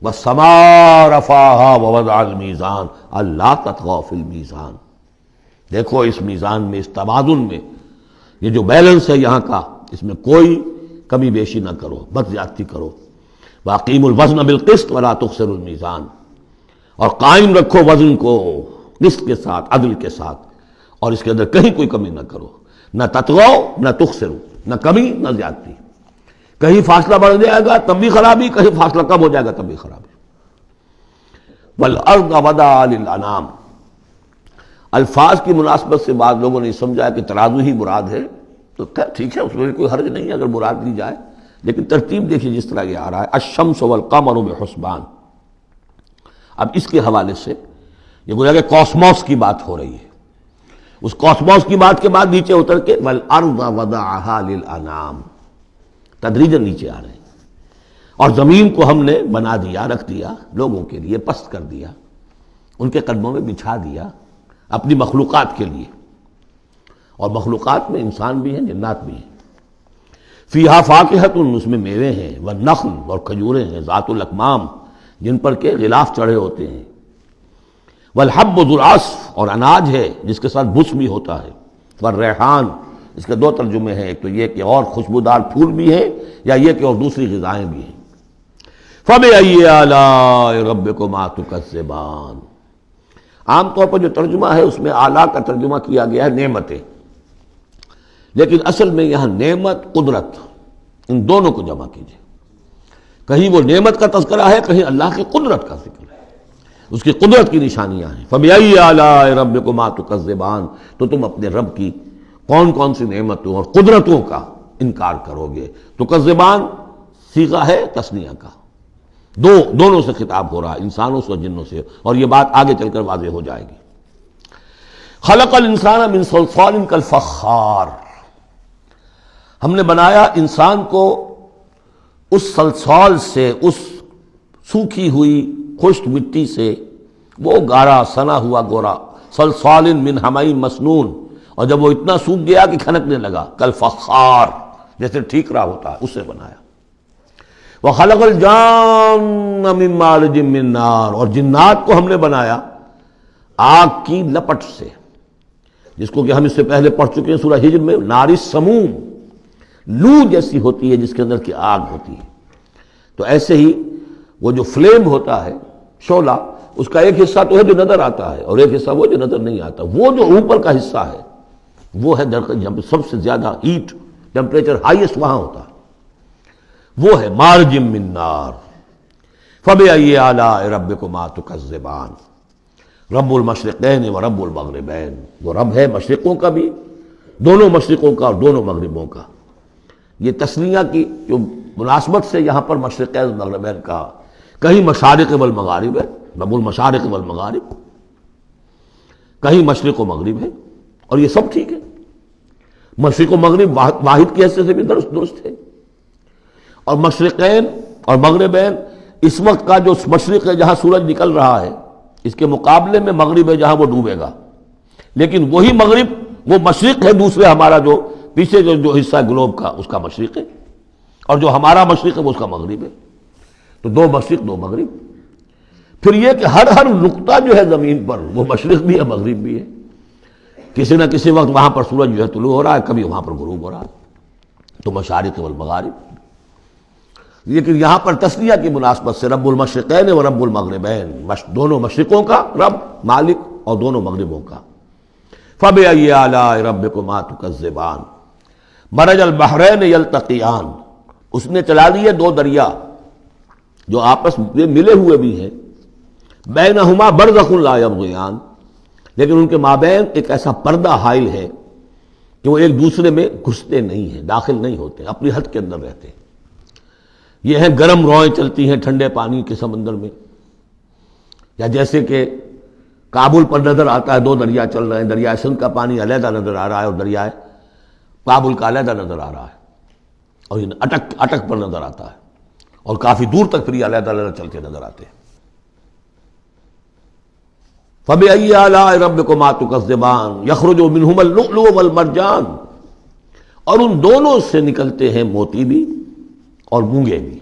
وَالسَّمَاءَ رَفَعَهَا وَوَضَعَ الْمِيزَانَ أَلَّا تَطْغَوْا فِي الْمِيزَانِ، دیکھو اس میزان میں، اس توازن میں، یہ جو بیلنس ہے یہاں کا، اس میں کوئی کمی بیشی نہ کرو، بد زیادتی کرو۔ وَأَقِيمُوا الْوَزْنَ بِالْقِسْطِ وَلَا تُخْسِرُوا الْمِيزَانَ، اور قائم رکھو وزن کو قسط کے ساتھ، عدل کے ساتھ، اور اس کے اندر کہیں کوئی کمی نہ کرو، نہ تطغوا نہ تخسروا، نہ کمی نہ زیادتی۔ کہیں فاصلہ بڑھ جائے گا تب بھی خرابی، کہیں فاصلہ کم ہو جائے گا تب بھی خرابی۔ وَالْأَرْضَ وَضَعَهَا لِلْأَنَامِ، الفاظ کی مناسبت سے بعض لوگوں نے سمجھا کہ ترازو ہی مراد ہے، تو ٹھیک ہے، اس میں کوئی حرج نہیں ہے اگر مراد لی جائے، لیکن ترتیب دیکھیے جس طرح یہ آ رہا ہے، الشمس والقمر بحسبان۔ اب اس کے حوالے سے یہ گویا کہ کاسموس کی بات ہو رہی ہے، اس کاسموس کی بات کے بعد نیچے اتر کے وَالْأَرْضَ وَضَعَهَا لِلْأَنَامِ، تدریجاً نیچے آ رہے ہیں، اور زمین کو ہم نے بنا دیا، رکھ دیا لوگوں کے لیے، پست کر دیا، ان کے قدموں میں بچھا دیا اپنی مخلوقات کے لیے، اور مخلوقات میں انسان بھی ہیں، جنات بھی ہیں۔ فیہا فاکہۃ، اس میں میوے ہیں، والنخل، اور کھجوریں ہیں، ذات الاکمام، جن پر کے غلاف چڑھے ہوتے ہیں، والحب ذو العصف، اور اناج ہے جس کے ساتھ بس بھی ہوتا ہے، والریحان، اس کے دو ترجمے ہیں، ایک تو یہ کہ اور خوشبودار پھول بھی ہیں، یا یہ کہ اور دوسری غذائیں بھی ہیں۔ فَبِأَيِّ آلَاءِ رَبِّكُمَا تُكَذِّبَانِ، عام طور پر جو ترجمہ ہے اس میں اعلیٰ کا ترجمہ کیا گیا ہے نعمتیں، لیکن اصل میں یہاں نعمت قدرت ان دونوں کو جمع کیجیے. کہیں وہ نعمت کا تذکرہ ہے، کہیں اللہ کی قدرت کا ذکر ہے، اس کی قدرت کی نشانیاں ہیں. فَبِأَيِّ آلَاءِ رَبِّكُمَا تُكَذِّبَانِ، تو تم اپنے رب کی کون کون سی نعمتوں اور قدرتوں کا انکار کرو گے. تکذبان صیغہ ہے تثنیہ کا، دونوں سے خطاب ہو رہا ہے، انسانوں سے اور جنوں سے، اور یہ بات آگے چل کر واضح ہو جائے گی. خلق الانسان من صلصال کالفخار، ہم نے بنایا انسان کو اس صلصال سے، اس سوکھی ہوئی خشک مٹی سے، وہ گارا سنا ہوا گورا، صلصال من حمئی مسنون، اور جب وہ اتنا سوکھ گیا کہ کھنکنے لگا، کالفخار جیسے ٹھیکرا ہوتا ہے، اسے بنایا. وَخَلَقَ الْجَانَّ مِن مَارِجٍ مِّن نَار، اور جنات کو ہم نے بنایا آگ کی لپٹ سے، جس کو کہ ہم اس سے پہلے پڑھ چکے ہیں سورہ ہجر میں، نار السموم، لو جیسی ہوتی ہے جس کے اندر کی آگ ہوتی ہے. تو ایسے ہی وہ جو فلیم ہوتا ہے، شعلہ، اس کا ایک حصہ تو ہے جو نظر آتا ہے اور ایک حصہ وہ جو نظر نہیں آتا. وہ جو اوپر کا حصہ ہے وہ ہے جہاں سب سے زیادہ ہیٹ ٹیمپریچر ہائیسٹ وہاں ہوتا ہے، وہ ہے مارج من نار. فَبِأَيِّ آلَاءِ رَبِّكُمَا تُكَذِّبَانِ، رب المشرقین و رب المغربین، وہ رب ہے مشرقوں کا بھی، دونوں مشرقوں کا اور دونوں مغربوں کا. یہ تسنیہ کی جو مناسبت سے یہاں پر مشرقین و مغربین کہا، کہیں مشارق والمغارب ہے، رب المشارق والمغارب، کہیں مشرق و مغرب ہے، اور یہ سب ٹھیک ہے. مشرق و مغرب واحد کی حیثیت سے بھی درست ہے. اور مشرقین اور مغربین، اس وقت کا جو مشرق ہے جہاں سورج نکل رہا ہے، اس کے مقابلے میں مغرب ہے جہاں وہ ڈوبے گا. لیکن وہی مغرب وہ مشرق ہے دوسرے، ہمارا جو پیچھے جو حصہ ہے گلوب کا، اس کا مشرق ہے، اور جو ہمارا مشرق ہے وہ اس کا مغرب ہے. تو دو مشرق دو مغرب. پھر یہ کہ ہر نقطہ جو ہے زمین پر وہ مشرق بھی ہے مغرب بھی ہے. کسی نہ کسی وقت وہاں پر سورج جو ہے طلوع ہو رہا ہے، کبھی وہاں پر غروب ہو رہا ہے. تو مشارق والمغارب. لیکن یہاں پر تسنیہ کی مناسبت سے رب المشرقین و رب المغربین، دونوں مشرقوں کا رب مالک اور دونوں مغربوں کا. فَبِأَيِّ آلَاءِ رَبِّكُمَا تُكَذِّبَانِ، مَرَجَ الْبَحْرَيْنِ يَلْتَقِيَانِ، اس نے چلا دیے دو دریا جو آپس میں ملے ہوئے بھی ہیں، بینہما برزخ لا یبغیان، لیکن ان کے مابین ایک ایسا پردہ حائل ہے کہ وہ ایک دوسرے میں گھستے نہیں ہیں، داخل نہیں ہوتے، اپنی حد کے اندر رہتے ہیں. یہ ہیں گرم روئیں چلتی ہیں ٹھنڈے پانی کے سمندر میں، یا جیسے کہ کابل پر نظر آتا ہے دو دریا چل رہے ہیں، دریائے سندھ کا پانی علیحدہ نظر آ رہا ہے اور دریائے کابل کا علیحدہ نظر آ رہا ہے، اور یہ اٹک پر نظر آتا ہے، اور کافی دور تک پھر یہ علیحدہ علیحدہ چلتے نظر آتے ہیں. فَبِأَيِّ آلَاءِ رَبِّكُمَا تُكَذِّبَانِ يَخْرُجُ مِنْهُمَا اللُّؤْلُؤُ وَالْمَرْجَانُ، اور ان دونوں سے نکلتے ہیں موتی بھی اور مونگے بھی.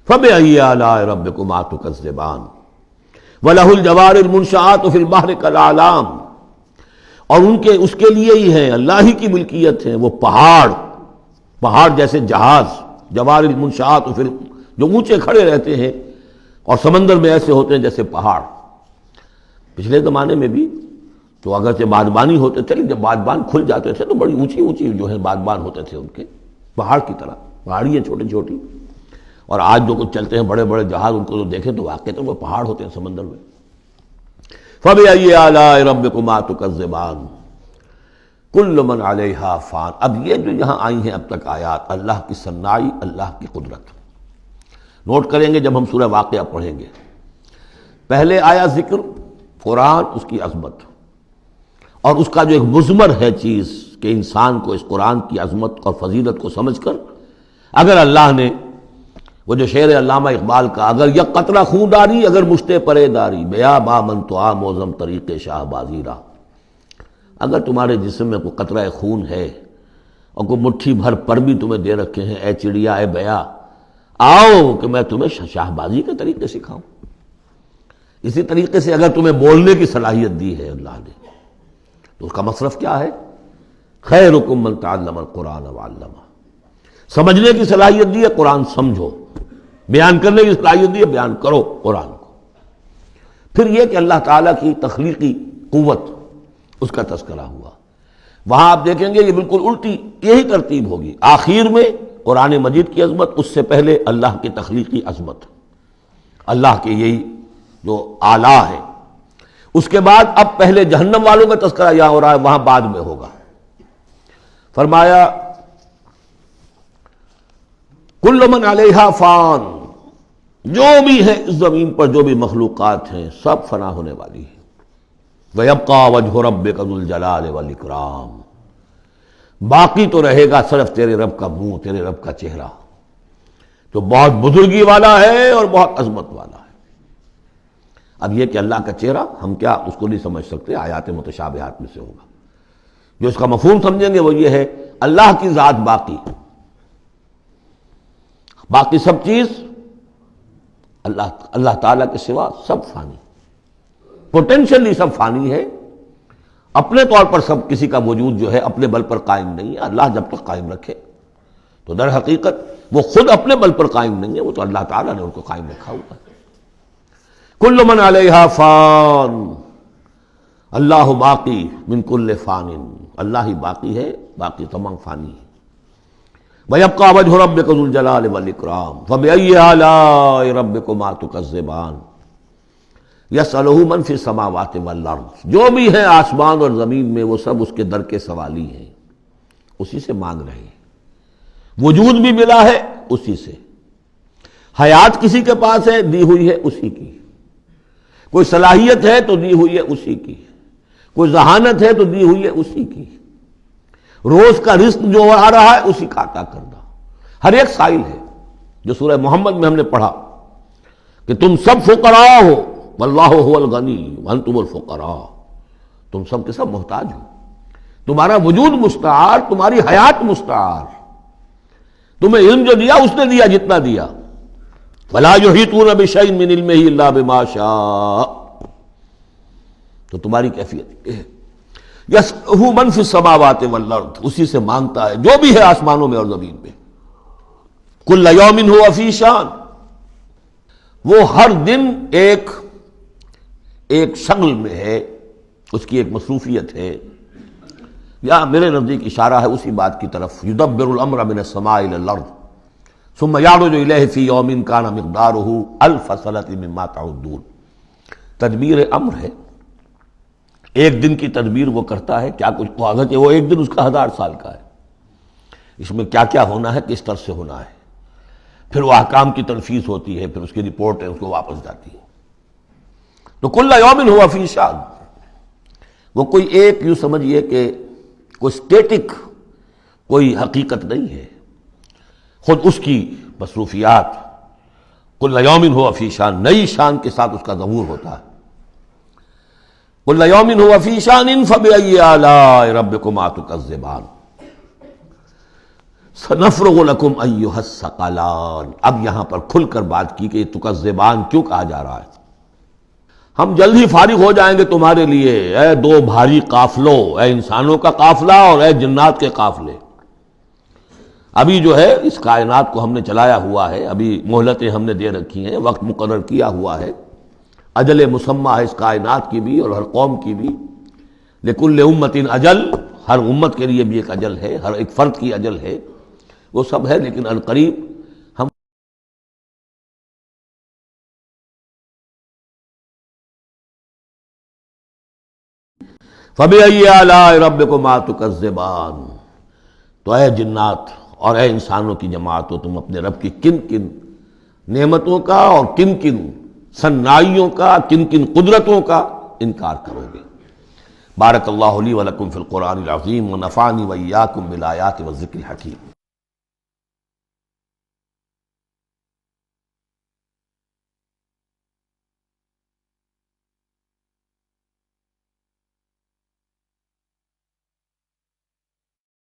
فَبِأَيِّ آلَاءِ رَبِّكُمَا تُكَذِّبَانِ وَلَهُ الْجَوَارِ الْمُنشَآتُ فِي الْبَحْرِ كَالْأَعْلَامِ، اور اس کے لیے ہی ہیں، اللہ ہی کی ملکیت ہے وہ پہاڑ جیسے جہاز، جوار المنشآت جو اونچے کھڑے رہتے ہیں اور سمندر میں ایسے ہوتے ہیں جیسے پہاڑ. پچھلے زمانے میں بھی تو اگرچہ بادبانی ہوتے تھے، جب بادبان کھل جاتے تھے تو بڑی اونچی اونچی جو ہے بادبان ہوتے تھے، ان کے پہاڑ کی طرح پہاڑیاں چھوٹی چھوٹی. اور آج جو کچھ چلتے ہیں بڑے بڑے جہاز، ان کو تو دیکھیں تو واقعی تو وہ پہاڑ ہوتے ہیں سمندر میں. فَبِأَيِّ آلَاءِ رَبِّكُمَا تُكَذِّبَانِ كُلُّ مَنْ عَلَيْهَا فَانٍ. اب یہ جو یہاں آئی ہیں اب تک آیات، اللہ کی صنائی، اللہ کی قدرت نوٹ کریں گے جب ہم سورہ واقعہ پڑھیں گے. پہلے آیا ذکر قرآن، اس کی عظمت، اور اس کا جو ایک مضمر ہے چیز کہ انسان کو اس قرآن کی عظمت اور فضیلت کو سمجھ کر، اگر اللہ نے وہ جو شعر علامہ اقبال کا، اگر یک قطرہ خون داری اگر مشتے پرے داری، بیا با من تو آ موزم طریق شاہ بازی را، اگر تمہارے جسم میں کوئی قطرہ خون ہے اور کوئی مٹھی بھر پر بھی تمہیں دے رکھے ہیں، اے چڑیا اے بیا، آؤ کہ میں تمہیں شاہ بازی کے طریقے سکھاؤں. اسی طریقے سے اگر تمہیں بولنے کی صلاحیت دی ہے اللہ نے، تو اس کا مصرف کیا ہے؟ خیرکم من تعلم القرآن وعلمہ. سمجھنے کی صلاحیت دی ہے، قرآن سمجھو. بیان کرنے کی صلاحیت دی ہے، بیان کرو قرآن کو. پھر یہ کہ اللہ تعالیٰ کی تخلیقی قوت، اس کا تذکرہ ہوا۔ وہاں آپ دیکھیں گے یہ بالکل الٹی یہی ترتیب ہوگی، آخر میں قرآن مجید کی عظمت، اس سے پہلے اللہ کی تخلیقی عظمت، اللہ کے یہی جو اعلیٰ ہے، اس کے بعد اب پہلے جہنم والوں کا تذکرہ یہاں ہو رہا ہے، وہاں بعد میں ہوگا۔ فرمایا کل من علیہا فان، جو بھی ہے اس زمین پر جو بھی مخلوقات ہیں سب فنا ہونے والی ہے۔ وَيَبْقَى وَجْهُ رَبِّكَ ذُو الْجَلَالِ وَالْإِكْرَامِ، باقی تو رہے گا صرف تیرے رب کا منہ، تیرے رب کا چہرہ، جو بہت بزرگی والا ہے اور بہت عظمت والا ہے۔ اب یہ کہ اللہ کا چہرہ ہم کیا اس کو نہیں سمجھ سکتے، آیات متشابہات میں سے ہوگا۔ جو اس کا مفہوم سمجھیں گے وہ یہ ہے اللہ کی ذات باقی، باقی سب چیز اللہ تعالیٰ کے سوا سب فانی، پوٹینشلی سب فانی ہے، اپنے طور پر سب کسی کا وجود جو ہے اپنے بل پر قائم نہیں ہے۔ اللہ جب تک قائم رکھے تو در حقیقت وہ خود اپنے بل پر قائم نہیں ہے، وہ تو اللہ تعالیٰ نے ان کو قائم رکھا ہوا ہے۔ کل من علیہا فان، اللہ باقی من کل فان، اللہ ہی باقی ہے، باقی تمام فانی ہے۔ وَيَبْقَى وَجْهُ رَبِّكَ ذُو الْجَلَالِ وَالْإِكْرَامِ فَبِأَيِّ آلَاءِ رَبِّكُمَا تُكَذِّبَانِ يَسْأَلُهُ مَنْ فِي السَّمَاوَاتِ وَالْأَرْضِ، جو بھی ہے آسمان اور زمین میں وہ سب اس کے در کے سوالی ہیں، اسی سے مانگ رہے ہیں۔ وجود بھی ملا ہے اسی سے، حیات کسی کے پاس ہے دی ہوئی ہے اسی کی، کوئی صلاحیت ہے تو دی ہوئی ہے اسی کی، کوئی ذہانت ہے تو دی ہوئی ہے اسی کی، روز کا رزق جو آ رہا ہے اسی کا عطا کرنا، ہر ایک سائل ہے۔ جو سورہ محمد میں ہم نے پڑھا کہ تم سب فقراء ہو واللہ هو الغنی وانتم الفقراء، تم سب کے سب محتاج ہو، تمہارا وجود مستعار، تمہاری حیات مستعار، تمہیں علم جو دیا اس نے دیا جتنا دیا، ولا یحیطون بشیء من علمہ الا بما شاء، تو تمہاری کیفیت یہ ہے۔ یسألہ من فی السماوات والارض، اسی سے مانگتا ہے جو بھی ہے آسمانوں میں اور زمین میں۔ کل یوم ہوا فی شان، وہ ہر دن ایک شغل میں ہے، اس کی ایک مصروفیت ہے، یا میرے نزدیک اشارہ ہے اسی بات کی طرف، یدبر الامر من السماء الى الارض ثم یعرج الیہ فی یوم کان مقدارہ الف سنۃ مما تعدون، تدبیر امر ہے، ایک دن کی تدبیر وہ کرتا ہے، کیا کچھ اگرچہ وہ ایک دن اس کا 1000 سال کا ہے، اس میں کیا کیا ہونا ہے، کس طرح سے ہونا ہے، پھر وہ احکام کی تنفیذ ہوتی ہے، پھر اس کی رپورٹ ہے، اس کو واپس جاتی ہے۔ تو کل یوم ہوا فی شان، وہ کوئی ایک یوں سمجھیے کہ کوئی اسٹیٹک کوئی حقیقت نہیں ہے، خود اس کی مصروفیات، کل یوم ہوا فی شان، نئی شان کے ساتھ اس کا ظہور ہوتا ہے۔ کل یوم ہوا فی شان فبأی آلاء ربکما تکذبان سنفرغ لکم ایھا الثقلان، اب یہاں پر کھل کر بات کی کہ یہ تکذبان کیوں کہا جا رہا ہے، ہم جلد ہی فارغ ہو جائیں گے تمہارے لیے، اے دو بھاری قافلوں، اے انسانوں کا قافلہ اور اے جنات کے قافلے۔ ابھی جو ہے اس کائنات کو ہم نے چلایا ہوا ہے، ابھی مہلتیں ہم نے دے رکھی ہیں، وقت مقرر کیا ہوا ہے، اجل مسمى ہے اس کائنات کی بھی اور ہر قوم کی بھی، لکل امت اجل، ہر امت کے لیے بھی ایک اجل ہے، ہر ایک فرد کی اجل ہے، وہ سب ہے، لیکن عنقریب ہم فَبِأَيِّ آلَاءِ رَبِّكُمَا تُكَذِّبَانِ، تو اے جنات اور اے انسانوں کی جماعت، تم اپنے رب کی کن کن نعمتوں کا اور کن کن صنائیوں کا، کن کن قدرتوں کا انکار کرو گے۔ بارک اللہ لی ولکم فی القرآن العظیم ونفعنی وإیاکم بالآیات والذکر الحکیم۔